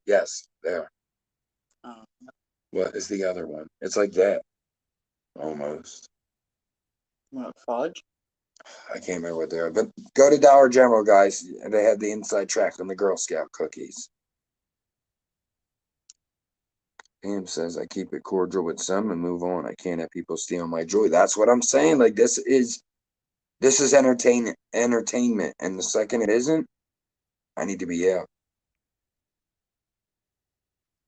Yes, they are. What is the other one? It's like that. Almost. What, fudge? I can't remember what they are. But go to Dollar General, guys. They have the inside track on the Girl Scout cookies. Pam says, I keep it cordial with some and move on. I can't have people steal my joy. That's what I'm saying. Like, this is entertainment. And the second it isn't, I need to be out.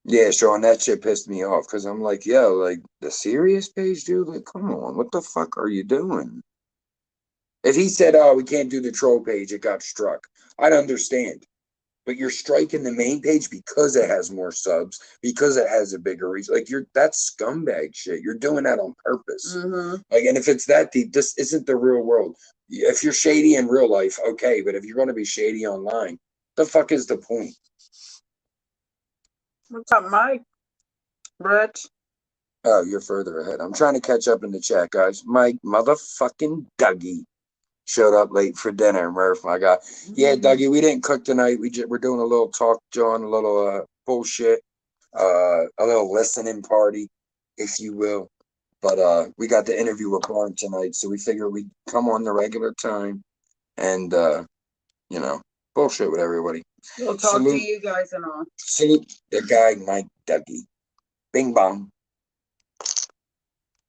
Yeah, Sean, that shit pissed me off because I'm like, yo, like the serious page, dude, like, come on, what the fuck are you doing? If he said, oh, we can't do the troll page, it got struck, I'd understand. But you're striking the main page because it has more subs, because it has a bigger reach. Like, that's scumbag shit. You're doing that on purpose. Like, and if it's that deep, this isn't the real world. If you're shady in real life, okay, but if you're going to be shady online, the fuck is the point? What's up, Mike? Rich? Oh, you're further ahead. I'm trying to catch up in the chat, guys. Mike, motherfucking Dougie showed up late for dinner. Murph, my guy. Yeah, Dougie, we didn't cook tonight. We're doing a little talk, John, a little bullshit, a little listening party, if you will. But we got the interview with Barn tonight, so we figured we'd come on the regular time and bullshit with everybody. We'll talk to you guys and all. Salute the guy, Mike Dougie. Bing bong.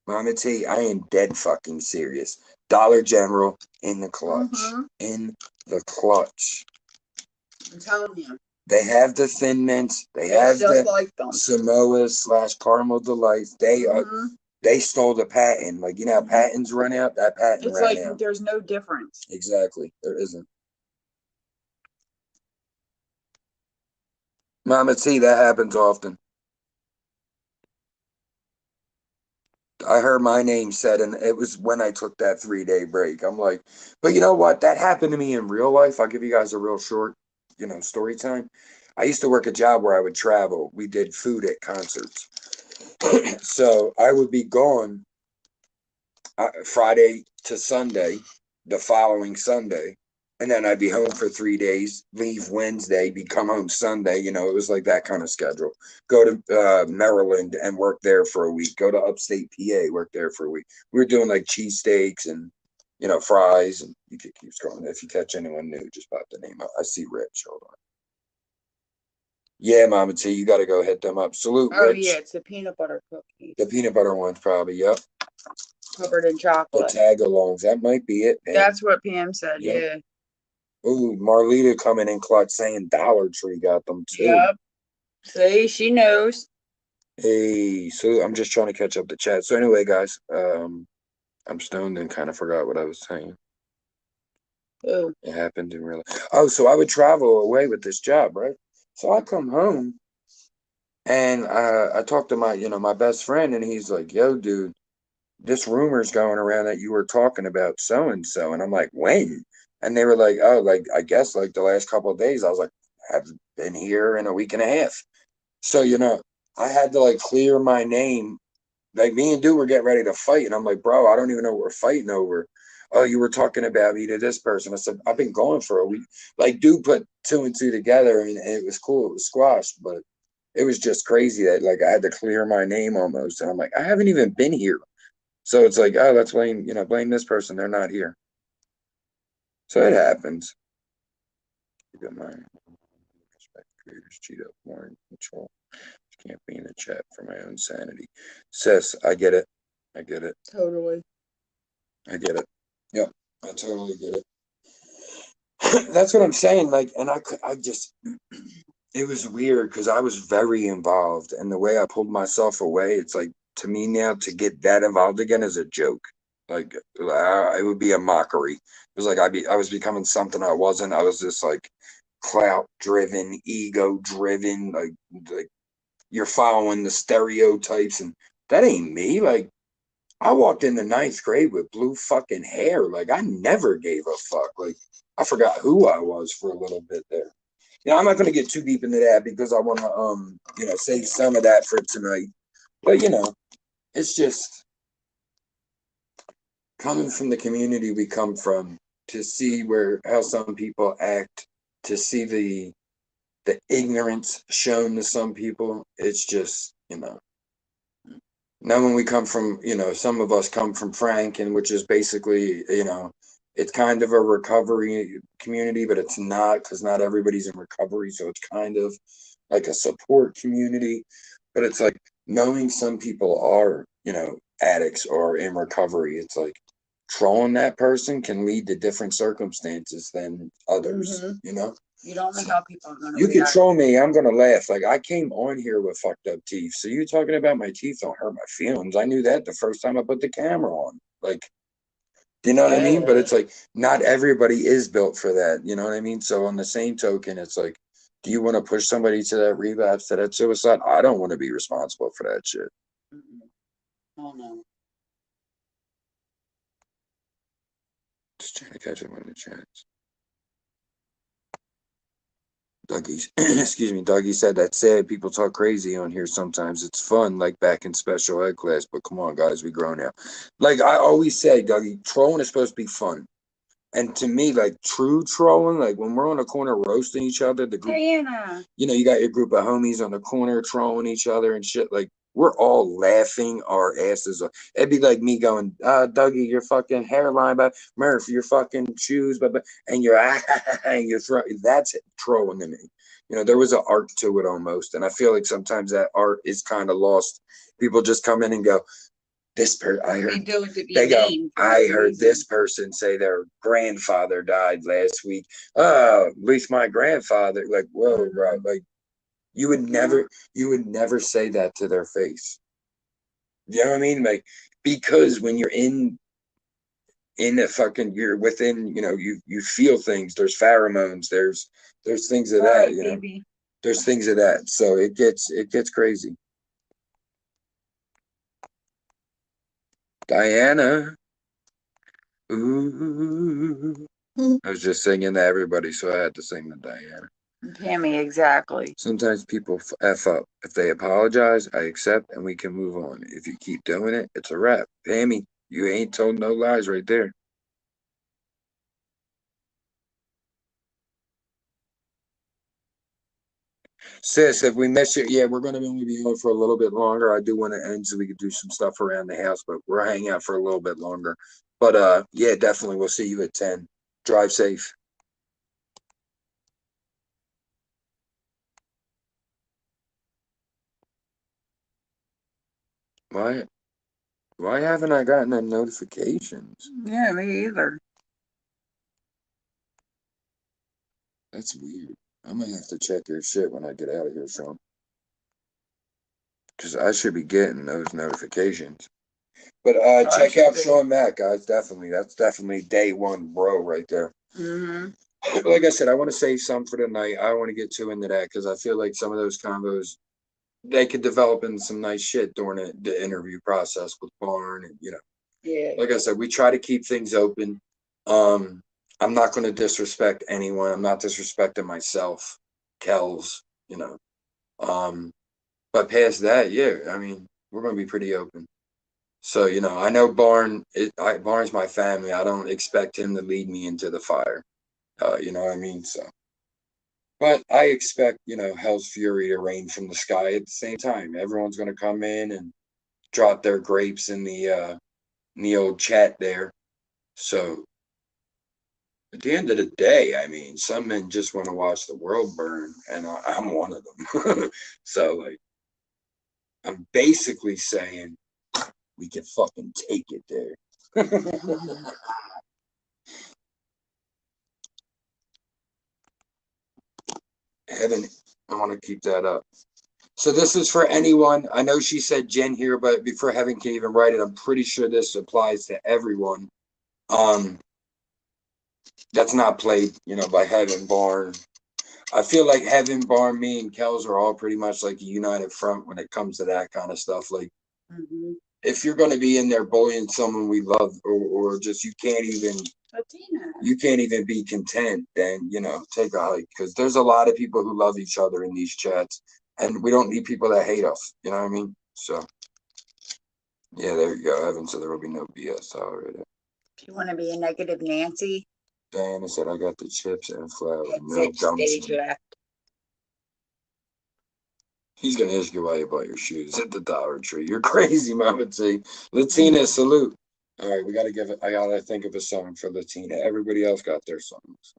Mama T, I am dead fucking serious. Dollar General in the clutch. In the clutch. I'm telling you. They have the Thin Mints. They have the like Samoas / Caramel Delights. They stole the patent. Like, you know how patents run out? That patent ran out. It's like there's no difference. Exactly. There isn't. Mama T, that happens often. I heard my name said, and it was when I took that 3-day break. I'm like, but you know what? That happened to me in real life. I'll give you guys a real short, story time. I used to work a job where I would travel. We did food at concerts. So I would be gone Friday to Sunday, the following Sunday. And then I'd be home for 3 days, leave Wednesday, come home Sunday. It was like that kind of schedule. Go to Maryland and work there for a week. Go to upstate PA, work there for a week. We were doing like cheesesteaks and, fries. And you could keep scrolling. If you catch anyone new, just pop the name up. I see Rich. Hold on. Yeah, Mama T, you got to go hit them up. Salute, Rich. Oh, yeah, it's the peanut butter cookies. The peanut butter ones, probably. Yep. Covered in The chocolate. tag-alongs. That might be it, man. That's what Pam said, Yep. Ooh, Marlita coming in clutch saying Dollar Tree got them too. Yep. See, she knows. Hey, so I'm just trying to catch up the chat. So anyway, guys, I'm stoned and kind of forgot what I was saying. Oh. It happened in real life. Oh, so I would travel away with this job, right? So I come home and I talked to my best friend, and he's like, "Yo, dude, this rumor's going around that you were talking about so and so," and I'm like, "When?" And they were like, "Oh, like I guess like the last couple of days." I was like, "I've been here in a week and a half." So I had to like clear my name. Like me and dude were getting ready to fight, and I'm like, "Bro, I don't even know what we're fighting over." "Oh, you were talking about me to this person." I said, "I've been gone for a week." Like dude put two and two together, and it was cool. It was squashed, but it was just crazy that like I had to clear my name almost, and I'm like, I haven't even been here. So it's like, oh, let's blame this person. They're not here. So it happens. Keep in mind, respect creators cheat up more and control. Can't be in the chat for my own sanity. Sis, I get it. I get it. Totally. I get it. Yep, I totally get it. That's what I'm saying. Like, and I just, it was weird because I was very involved, and the way I pulled myself away, it's like to me now to get that involved again is a joke. Like, it would be a mockery. It was like I was becoming something I wasn't. I was just like clout driven, ego driven, like you're following the stereotypes, and that ain't me. Like, I walked in the ninth grade with blue fucking hair. Like, I never gave a fuck. Like, I forgot who I was for a little bit there. I'm not gonna get too deep into that because I want to save some of that for tonight. But it's just coming from the community we come from to see how some people act, to see the ignorance shown to some people. It's just now when we come from some of us come from Franken, which is basically it's kind of a recovery community, but it's not, because not everybody's in recovery, so it's kind of like a support community. But it's like knowing some people are addicts or in recovery, it's like trolling that person can lead to different circumstances than others. You don't know how people are going to You can react. troll me, I'm gonna laugh. Like, I came on here with fucked up teeth, so you talking about my teeth don't hurt my feelings. I knew that the first time I put the camera on. Like, do you know what I mean? But it's like not everybody is built for that. You know what I mean? So on the same token, it's like, do you want to push somebody to that relapse, to that suicide? I don't want to be responsible for that shit. Oh no. Just trying to catch up on the chats. Dougie, excuse me, Dougie said that sad people talk crazy on here sometimes. It's fun, like back in special ed class, but come on, guys, we grown now. Like I always say, Dougie, trolling is supposed to be fun. And to me, like true trolling, like when we're on a corner roasting each other, the group, Diana. you got your group of homies on the corner trolling each other and shit. Like we're all laughing our asses off. It'd be like me going, Dougie, your fucking hairline, but Murph, your fucking shoes, but and your and your throat. That's trolling to me. There was an art to it almost, and I feel like sometimes that art is kind of lost. People just come in and go, this person, I heard this person say their grandfather died last week. Oh, at least my grandfather. Like, whoa, bro. Like, you would never say that to their face. You know what I mean? Like, because when you're in a fucking, you're within, you feel things. There's pheromones. There's things of that. There's things of that. So it gets crazy. Diana. Ooh. I was just singing to everybody, so I had to sing to Diana. Tammy, exactly. Sometimes people F up. If they apologize, I accept, and we can move on. If you keep doing it, it's a wrap. Tammy, you ain't told no lies right there. Sis, if we miss you, yeah, we're going to only be on for a little bit longer. I do want to end so we could do some stuff around the house, but we're hanging out for a little bit longer. But yeah, definitely, we'll see you at 10. Drive safe. What? Why haven't I gotten them notifications? Yeah, me either. That's weird. I'm gonna have to check your shit when I get out of here, Sean. Because I should be getting those notifications. But check out Sean Mack, guys. Definitely. That's definitely day one, bro, right there. Like I said, I want to save some for tonight. I don't want to get too into that because I feel like some of those combos they could develop into some nice shit during the interview process with Barn and Yeah. like I said, we try to keep things open. I'm not going to disrespect anyone. I'm not disrespecting myself, Kells, But past that, yeah, I mean, we're going to be pretty open. So, I know Barn's my family. I don't expect him to lead me into the fire. You know what I mean? So, but I expect, Hell's Fury to rain from the sky at the same time. Everyone's going to come in and drop their grapes in the old chat there. So, at the end of the day, I mean, some men just want to watch the world burn, and I'm one of them. So, like, I'm basically saying we can fucking take it there. Heaven, I want to keep that up. So this is for anyone. I know she said Jen here, but before Heaven can even write it, I'm pretty sure this applies to everyone. That's not played, by Heaven, Barn. I feel like Heaven, Barn, me, and Kells are all pretty much like a united front when it comes to that kind of stuff. Like, if you're going to be in there bullying someone we love, or just you can't even be content, then take a hike, because there's a lot of people who love each other in these chats, and we don't need people that hate us. You know what I mean? So, yeah, there you go, Evan. So there will be no BS already. If you want to be a negative Nancy, Diana said, I got the chips and flour. No gumption. He's going to ask you why you bought your shoes at the Dollar Tree. You're crazy, Mama T. Latina, salute. All right, I got to think of a song for Latina. Everybody else got their songs.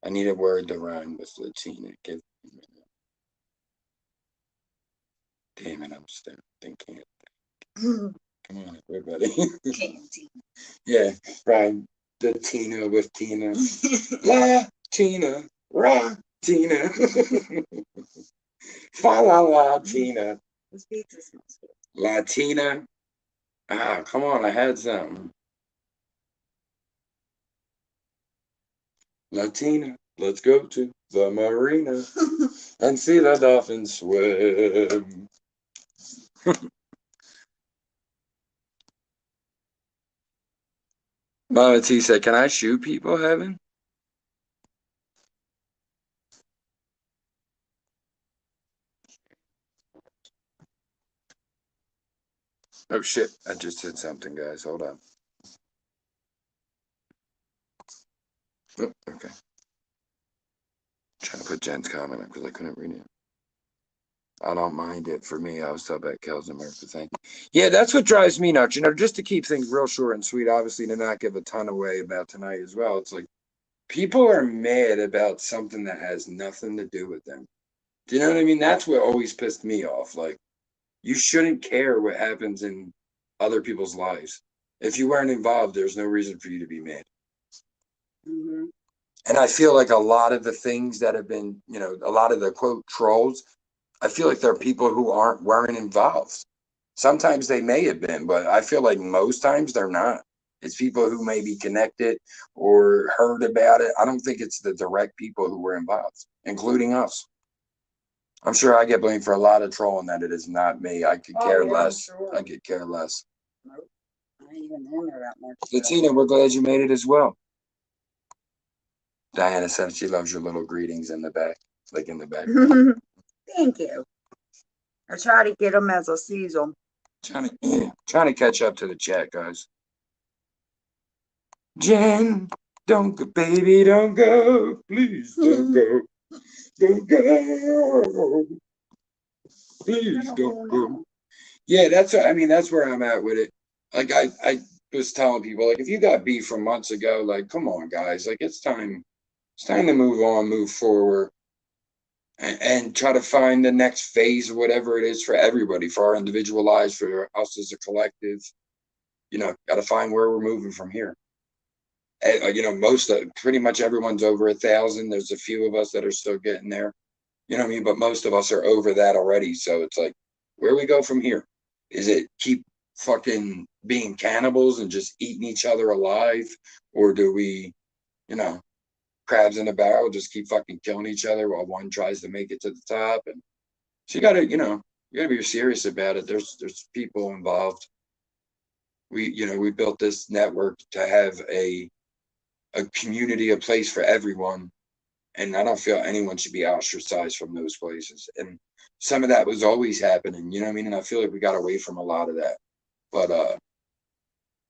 I need a word to rhyme with Latina. Give me a minute. Damn it, I'm still thinking. Come on, everybody. Yeah, rhyme the Tina with Tina. La Tina, ra Tina. Fa la la Tina. Latina. Ah, come on, I had something. Latina, let's go to the marina and see the dolphins swim. Mama T said, can I shoot people, Heaven? Oh, shit. I just did something, guys. Hold on. Oh, okay. Trying to put Jen's comment up because I couldn't read it. I don't mind it. For me, I was talking about Kells and Murphy. Thank you. Yeah, that's what drives me nuts. Just to keep things real short and sweet, obviously, to not give a ton away about tonight as well. It's like people are mad about something that has nothing to do with them. Do you know what I mean? That's what always pissed me off. Like, you shouldn't care what happens in other people's lives. If you weren't involved, there's no reason for you to be mad. And I feel like a lot of the things that have been, a lot of the quote trolls, I feel like there are people who weren't involved. Sometimes they may have been, but I feel like most times they're not. It's people who may be connected or heard about it. I don't think it's the direct people who were involved, including us. I'm sure I get blamed for a lot of trolling that it is not me. I could care less. Sure. I could care less. Nope. I ain't even in there that much. Latina, we're glad you made it as well. Diana said she loves your little greetings in the back, like in the back. Thank you. I try to get them as I see them. Trying to catch up to the chat, guys. Jen, don't go, baby, don't go. Please don't go. Don't go. Please don't go. Yeah, that's where I'm at with it. Like I was telling people, like, if you got beef from months ago, like, come on, guys, like it's time to move on, move forward. and try to find the next phase of whatever it is for everybody, for our individual lives, for us as a collective. You know, got to find where we're moving from here. And, you know, pretty much everyone's over 1,000. There's a few of us that are still getting there. You know what I mean? But most of us are over that already. So it's like, where we go from here? Is it keep fucking being cannibals and just eating each other alive? Or do we, you know, crabs in a barrel, just keep fucking killing each other while one tries to make it to the top? And so you gotta, you know, you gotta be serious about it. There's people involved. We built this network to have a community, a place for everyone. And I don't feel anyone should be ostracized from those places. And some of that was always happening, you know what I mean? And I feel like we got away from a lot of that. But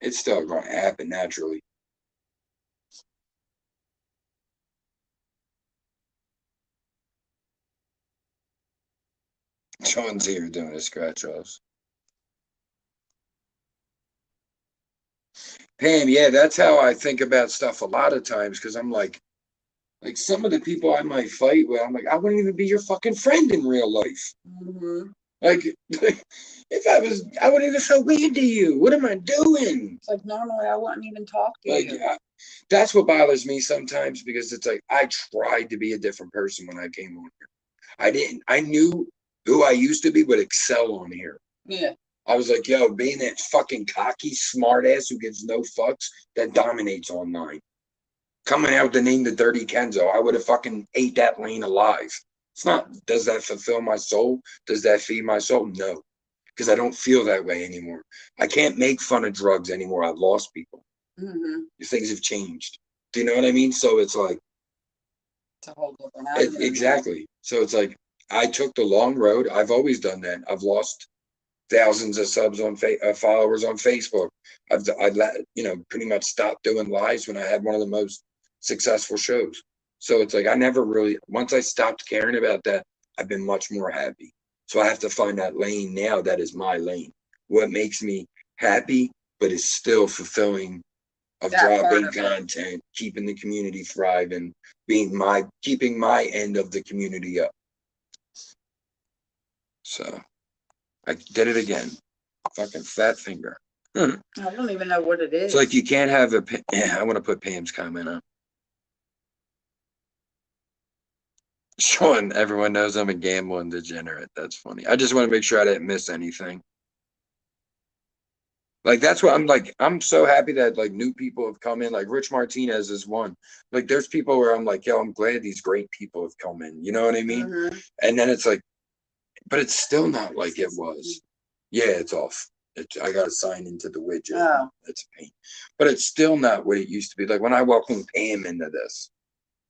it's still going to happen naturally. Sean's here doing his scratch offs. Pam, yeah, that's how I think about stuff a lot of times, because I'm like some of the people I might fight with, I'm like, I wouldn't even be your fucking friend in real life. Mm-hmm. Like, if I wouldn't even feel weird to you. What am I doing? It's like normally I wouldn't even talk to Like, you. that's what bothers me sometimes, because it's like I tried to be a different person when I came on here. I knew who I used to be would excel on here. Yeah. I was like, yo, being that fucking cocky smartass who gives no fucks that dominates online. Coming out with the name the Dirty Kenzo, I would have fucking ate that lane alive. It's not, does that fulfill my soul? Does that feed my soul? No, because I don't feel that way anymore. I can't make fun of drugs anymore. I've lost people. Mm-hmm. Things have changed. Do you know what I mean? So it's like, It's a whole different avenue. exactly. So it's like, I took the long road. I've always done that. I've lost thousands of subs on followers on Facebook. Pretty much stopped doing lives when I had one of the most successful shows. So it's like I never really, once I stopped caring about that, I've been much more happy. So I have to find that lane now that is my lane. What makes me happy, but is still fulfilling of dropping content, keeping the community thriving, keeping my end of the community up. So I did it again. Fucking fat finger. I don't even know what it is. It's like you can't have I want to put Pam's comment up. Sean, everyone knows I'm a gambling degenerate. That's funny. I just want to make sure I didn't miss anything. Like, that's what I'm like. I'm so happy that like new people have come in. Like Rich Martinez is one. Like, there's people where I'm like, yo, I'm glad these great people have come in. You know what I mean? Mm-hmm. And then it's like, but it's still not like it was. Yeah, it's off. I got to sign into the widget. Oh. It's a pain. But it's still not what it used to be. Like when I welcomed Pam into this,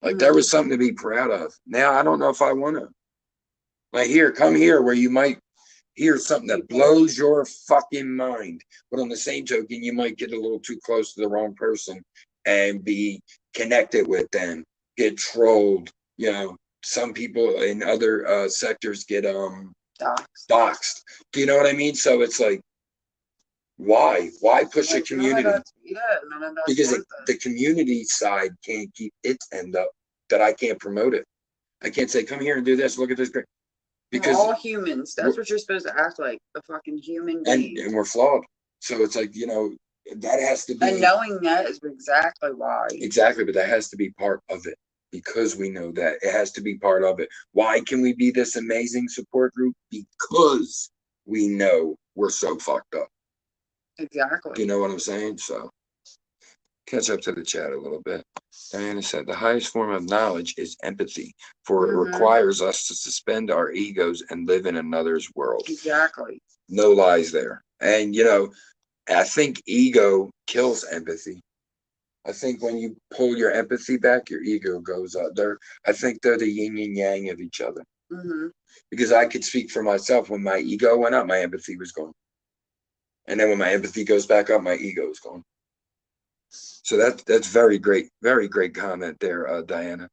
like there was something to be proud of. Now I don't know if I want to. Like, come here where you might hear something that blows your fucking mind. But on the same token, you might get a little too close to the wrong person and be connected with them, get trolled. You know, some people in other sectors get doxed. Do you know what I mean? So it's like, why push a community? None of that's Because the community side can't keep its end up, that I can't promote it. I can't say, come here and do this, look at this great. Because we're all humans. That's what you're supposed to act like, a fucking human being. And we're flawed. So it's like, that has to be. And knowing that is exactly why. Exactly, but that has to be part of it. Because we know that it has to be part of it. Why can we be this amazing support group? Because we know we're so fucked up. Exactly. You know what I'm saying? So catch up to the chat a little bit. Diana said the highest form of knowledge is empathy, for it requires us to suspend our egos and live in another's world. Exactly. No lies there. And I think ego kills empathy. I think when you pull your empathy back, your ego goes up. I think they're the yin and yang of each other. Mm-hmm. Because I could speak for myself. When my ego went up, my empathy was gone. And then when my empathy goes back up, my ego is gone. So that's very great comment there, Diana.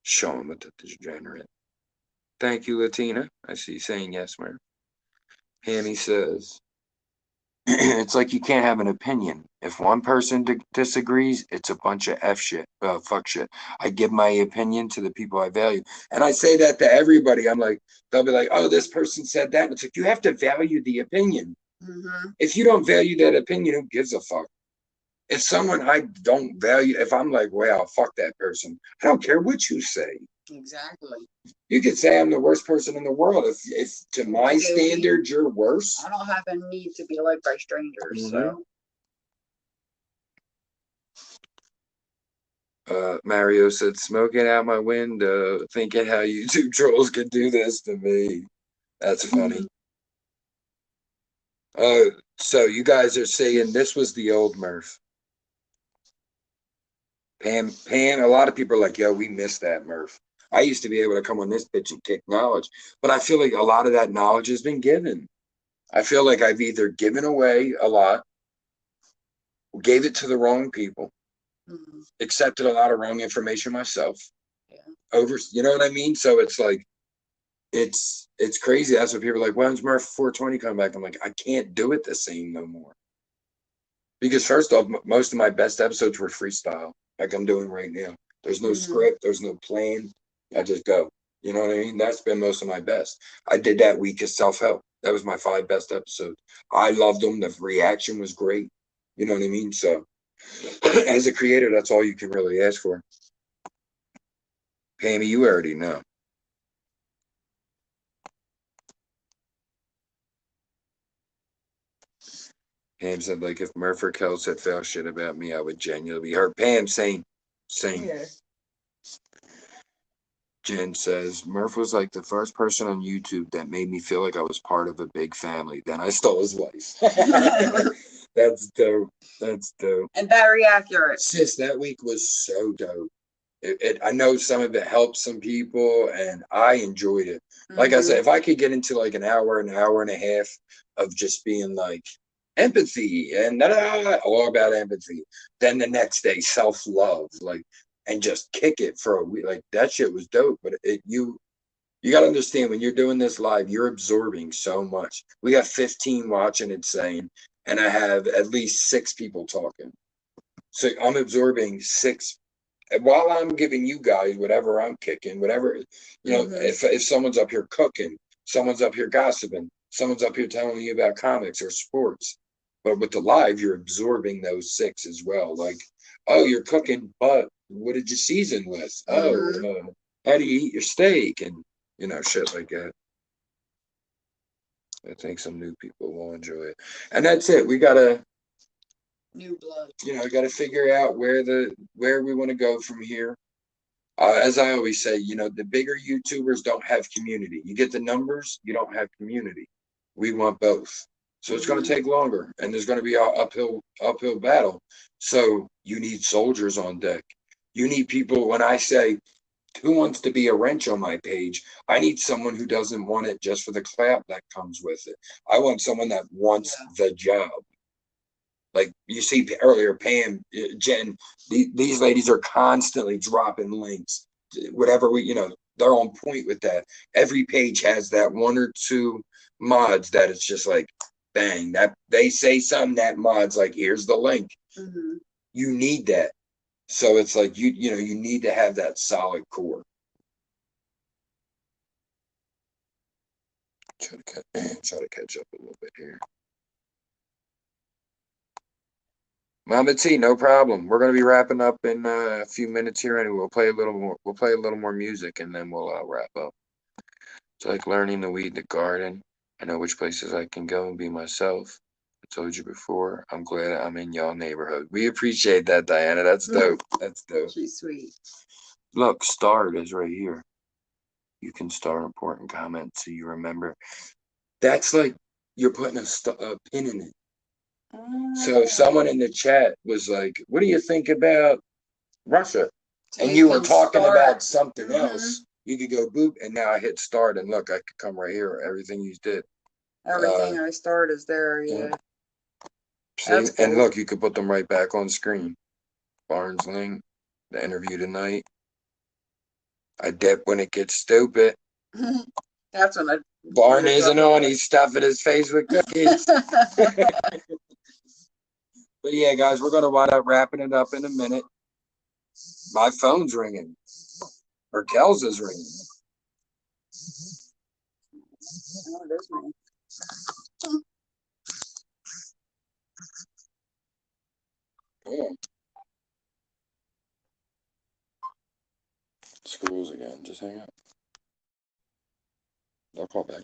Sean with the degenerate. Thank you, Latina. I see you saying yes, ma'am. Hammy says, it's like you can't have an opinion. If one person disagrees, it's a bunch of fuck shit. I give my opinion to the people I value. And I say that to everybody. I'm like, they'll be like, oh, this person said that. And it's like, you have to value the opinion. If you don't value that opinion, who gives a fuck? If someone I don't value, if I'm like, well, fuck that person, I don't care what you say. Exactly. You could say I'm the worst person in the world. If to my standard, you're worse. I don't have a need to be liked by strangers. So. Mario said, smoking out my window, thinking how YouTube trolls could do this to me. That's funny. So you guys are saying this was the old Murph. Pam, a lot of people are like, yo, we missed that Murph. I used to be able to come on this bitch and kick knowledge, but I feel like a lot of that knowledge has been given. I feel like I've either given away a lot, gave it to the wrong people, accepted a lot of wrong information myself. You know what I mean? So it's like, it's crazy. That's what people are like, when's Murph 420 come back? I'm like, I can't do it the same no more. Because first off, most of my best episodes were freestyle, like I'm doing right now. There's no script, there's no plan. I just go. You know what I mean? That's been most of my best. I did that week of self-help. That was my 5 best episodes. I loved them. The reaction was great. You know what I mean? So as a creator, that's all you can really ask for. Pammy, you already know. Pam said, like, if Murph or Kel said foul shit about me, I would genuinely be hurt. Pam, same. Yeah. Jen says, Murph was like the first person on YouTube that made me feel like I was part of a big family. Then I stole his wife. That's dope. That's dope. And very accurate. Sis, that week was so dope. I know some of it helped some people, and I enjoyed it. Like I said, if I could get into like an hour and a half of just being like empathy and all about empathy, then the next day self-love, like, and just kick it for a week, like that shit was dope. But you got to understand, when you're doing this live, you're absorbing so much. We got 15 watching it saying, and I have at least 6 people talking. So I'm absorbing 6. While I'm giving you guys whatever I'm kicking, whatever, you know, if someone's up here cooking, someone's up here gossiping, someone's up here telling you about comics or sports. But with the live, you're absorbing those 6 as well. Like, oh, you're cooking, but what did you season with? Oh, how do you eat your steak? And, you know, shit like that. I think some new people will enjoy it. And that's it. We got to, new blood. You know, got to figure out where we want to go from here. As I always say, you know, the bigger YouTubers don't have community. You get the numbers, you don't have community. We want both. So it's going to take longer, and there's going to be an uphill battle. So you need soldiers on deck. You need people. When I say, who wants to be a wrench on my page, I need someone who doesn't want it just for the clap that comes with it. I want someone that wants the job. Like you see earlier, Pam, Jen, these ladies are constantly dropping links. Whatever you know, they're on point with that. Every page has that 1 or 2 mods that it's just like, bang, that they say something, that mod's like, here's the link. You need that. So it's like, you know, you need to have that solid core. Try to catch up a little bit here. Mama T, no problem. We're gonna be wrapping up in a few minutes here anyway. We'll play a little more music, and then we'll wrap up. It's like learning to weed the garden. I know which places I can go and be myself. I told you before, I'm glad I'm in y'all neighborhood. We appreciate that, Diana. That's dope. That's dope. She's sweet. Look, start is right here. You can start important comments so you remember. That's like you're putting a pin in it. So if someone in the chat was like, what do you think about Russia? And you were talking about something else, you could go boop, and now I hit start, and look, I could come right here. Everything you did. Everything I start is there, yeah. See, cool. And look, you could put them right back on screen. Barnes link, the interview tonight. I dip when it gets stupid. That's when Barn isn't on. He's stuffing his face with cookies. But yeah, guys, we're gonna wind up wrapping it up in a minute. My phone's ringing. Or Kells is ringing. Oh, it is me. Oh. Schools again. Just hang up. I'll call back.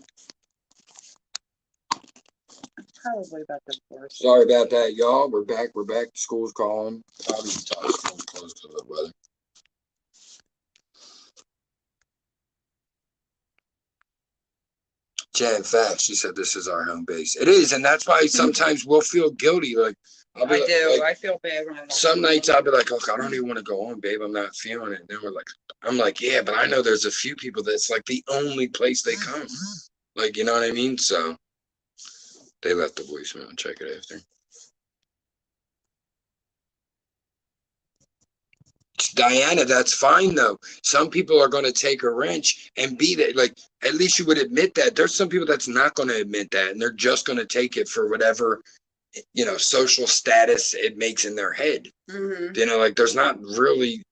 Probably about the divorce. Sorry about that, y'all. We're back. We're back. School's calling. Probably school's closed because of the weather. Jan, in fact, she said this is our home base. It is, and that's why sometimes we'll feel guilty. Like I'll be I do. like, I feel bad when I some nights I'll be like, "Look, I don't even want to go on, babe. I'm not feeling it." And then we're like, I'm like, "Yeah, but I know there's a few people that's like the only place they come." Like, you know what I mean? So they left the voicemail and check it after. Diana, that's fine though. Some people are going to take a wrench and be there. Like, at least you would admit that. There's some people that's not going to admit that, and they're just going to take it for whatever, you know, social status it makes in their head. Mm-hmm. You know, like there's not really.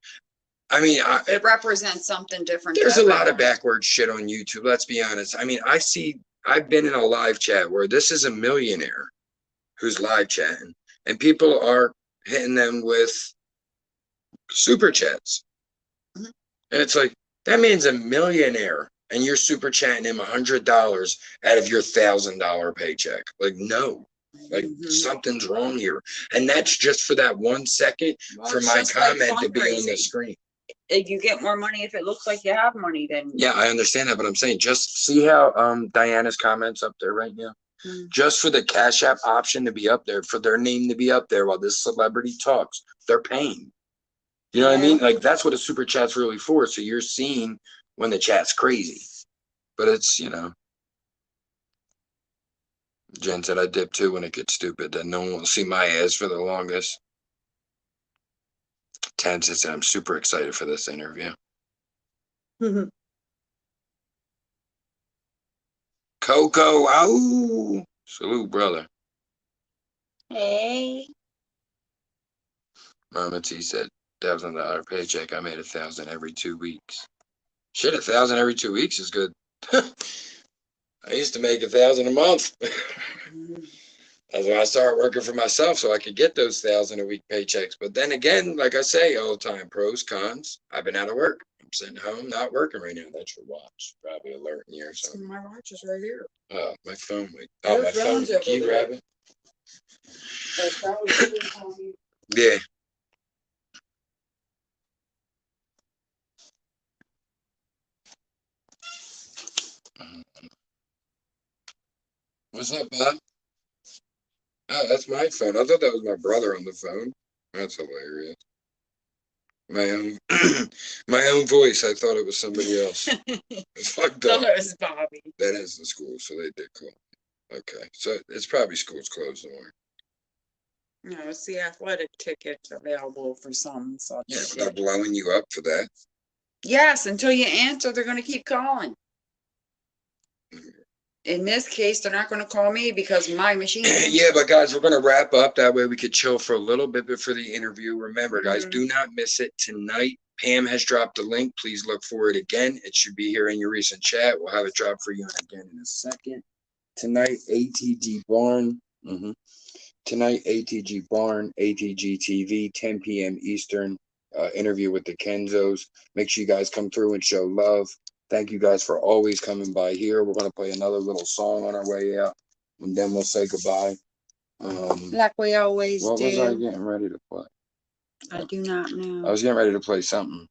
I mean, It represents something different. There's a lot of backward shit on YouTube. Let's be honest. I mean, I've been in a live chat where this is a millionaire who's live chatting, and people are hitting them with super chats. Mm-hmm. And it's like, that man's a millionaire and you're super chatting him $100 out of your $1,000 paycheck. Like, no, like something's wrong here. And that's just for that 1 second for my comment to be on the screen. If you get more money, if it looks like you have money, then yeah, I understand that, but I'm saying just see how Diana's comments up there right now. Just for the Cash App option to be up there, for their name to be up there while this celebrity talks, they're paying. You know what I mean? Like, that's what a super chat's really for. So you're seeing when the chat's crazy. But it's, you know. Jen said I dip too when it gets stupid. Then no one will see my ass for the longest. Tense said I'm super excited for this interview. Coco, ow! Salute, brother. Hey. Mama T said $1,000 paycheck. I made 1,000 every 2 weeks. Shit, 1,000 every 2 weeks is good. I used to make 1,000 a month. That's why I started working for myself so I could get those 1,000 a week paychecks. But then again, like I say all the time, pros, cons. I've been out of work. I'm sitting home, not working right now. That's your watch. Probably alerting you or something. My watch is right here. Oh, my phone. Oh, my phone. Can you grab it? Yeah. What's up, Bob? Oh, that's my phone. I thought that was my brother on the phone. That's hilarious. My own, my own voice. I thought it was somebody else. It's fucked up. It was Bobby. That is the school, so they did call. Okay, so it's probably school's closed tomorrow. No, it's the athletic tickets available for some. So yeah, but they're blowing you up for that. Yes, until you answer, they're going to keep calling. In this case, they're not going to call me because my machine. Yeah, but guys, we're going to wrap up. That way we could chill for a little bit before the interview. Remember, guys, do not miss it tonight. Pam has dropped the link. Please look for it again. It should be here in your recent chat. We'll have it drop for you again in a second. Tonight, ATG Barn. Tonight, ATG Barn, ATG TV, 10 p.m. Eastern. Interview with the Kenzos. Make sure you guys come through and show love. Thank you guys for always coming by here. We're going to play another little song on our way out, and then we'll say goodbye. Like we always do. What was I getting ready to play? I do not know. I was getting ready to play something.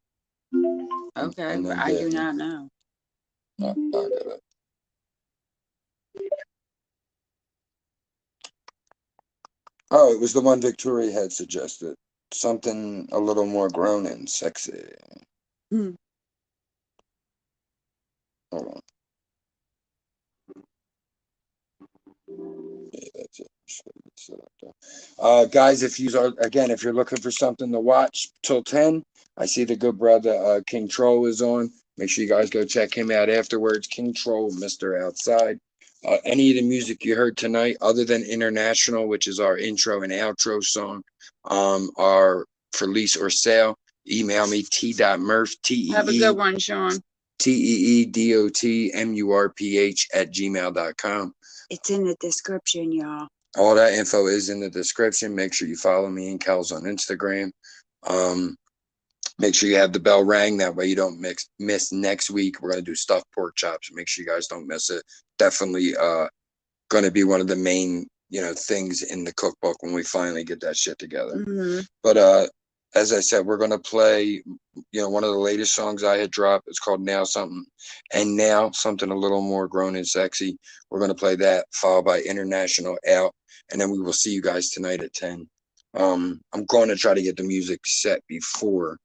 Okay, but I do not know. I got it. Oh, it was the one Victoria had suggested. Something a little more grown and sexy. Hold on. Yeah, that's it. Guys, if you're looking for something to watch till 10, I see the good brother King Troll is on. Make sure you guys go check him out afterwards. Control Mr. Outside. Any of the music you heard tonight, other than International, which is our intro and outro song, are for lease or sale. Email me t.murph, Have a good one, Sean. teedotmurph@gmail.com. It's in the description, y'all. All that info is in the description. Make sure you follow me and Kelz on Instagram. Make sure you have the bell rang. That way you don't miss next week. We're going to do stuffed pork chops. Make sure you guys don't miss it. Definitely going to be one of the main, things in the cookbook when we finally get that shit together. Mm-hmm. But as I said, we're going to play, one of the latest songs I had dropped. It's called Now Something. And Now Something a little more grown and sexy. We're going to play that, followed by International Out. And then we will see you guys tonight at 10. I'm going to try to get the music set before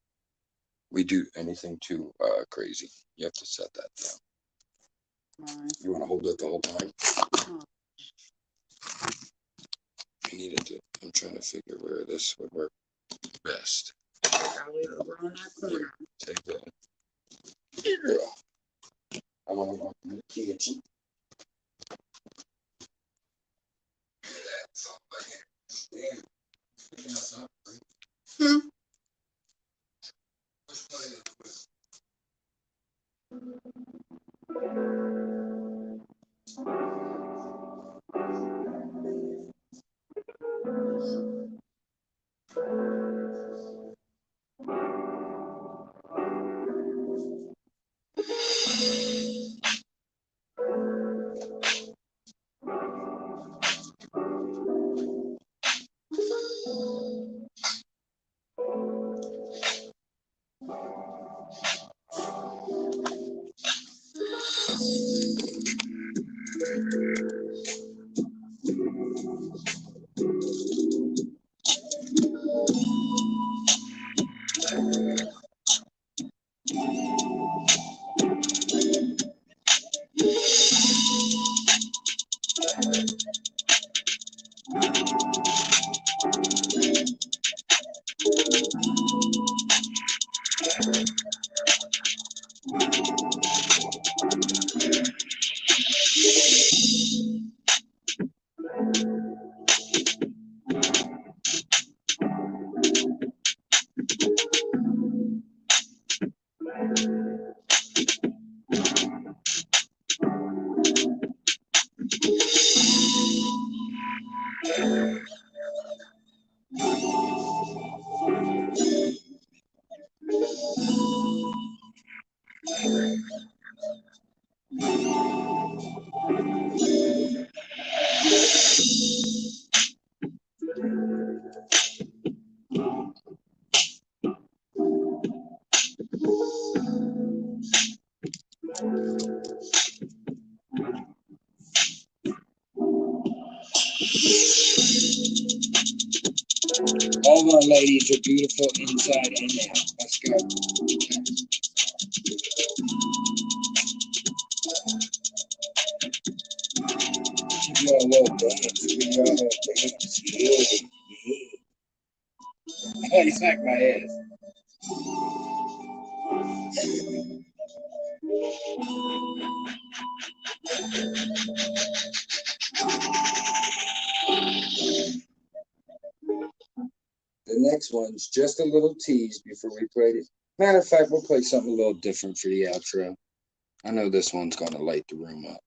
we do anything too crazy. You have to set that down. Right. You want to hold it the whole time? Oh. I needed to. I'm trying to figure where this would work best. Probably over on that corner. Take that. Yeah. I want to walk in the kitchen. Damn. Hmm. All my ladies are beautiful inside and out. Let's go. Give you a little dance. Give you a little dance. Yeah. Yeah. You smacked my ass. The next one's just a little tease before we play it. Matter of fact, we'll play something a little different for the outro. I know this one's going to light the room up.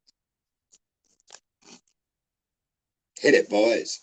Hit it, boys.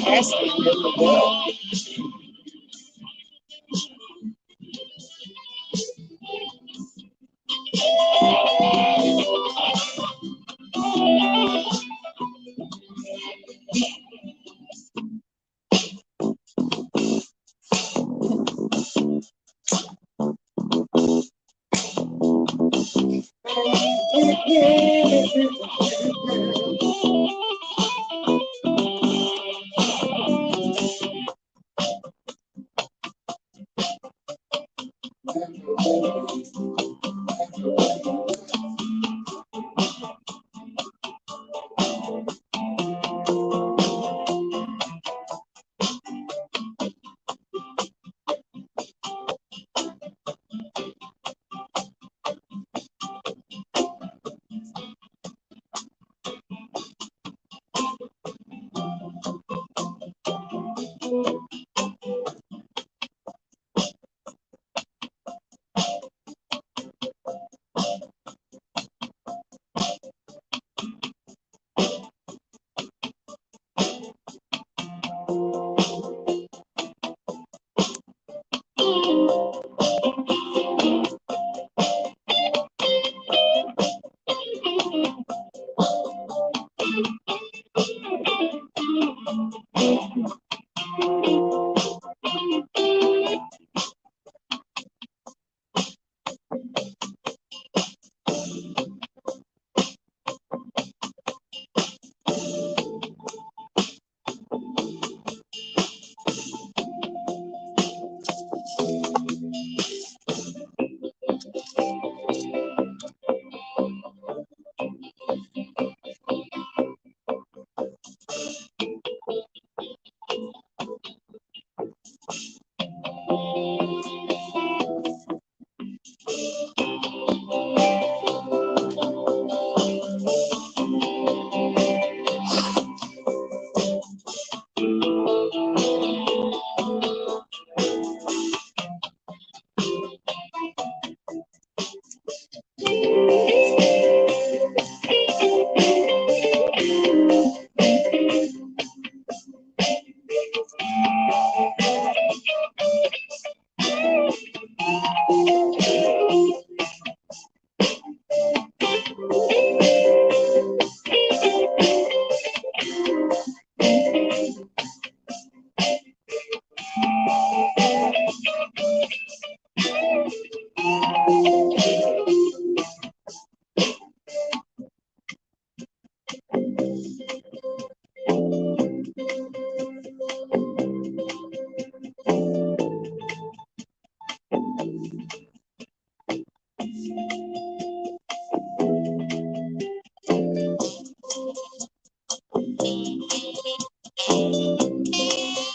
That's really good.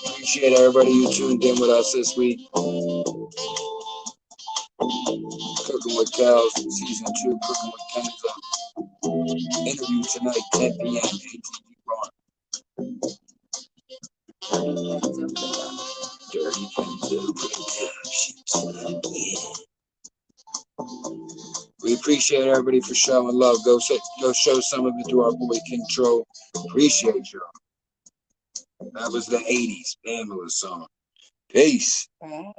Appreciate everybody who tuned in with us this week. Cooking with Kelz, Season 2, Cooking with Kenzo. Interview tonight, 10 p.m. ATV Bar. Dirty Kenzo Productions. We appreciate everybody for showing love. Go show some of it to our boy King Troll. Appreciate y'all. That was the 80s Pamela song. Peace. Bye.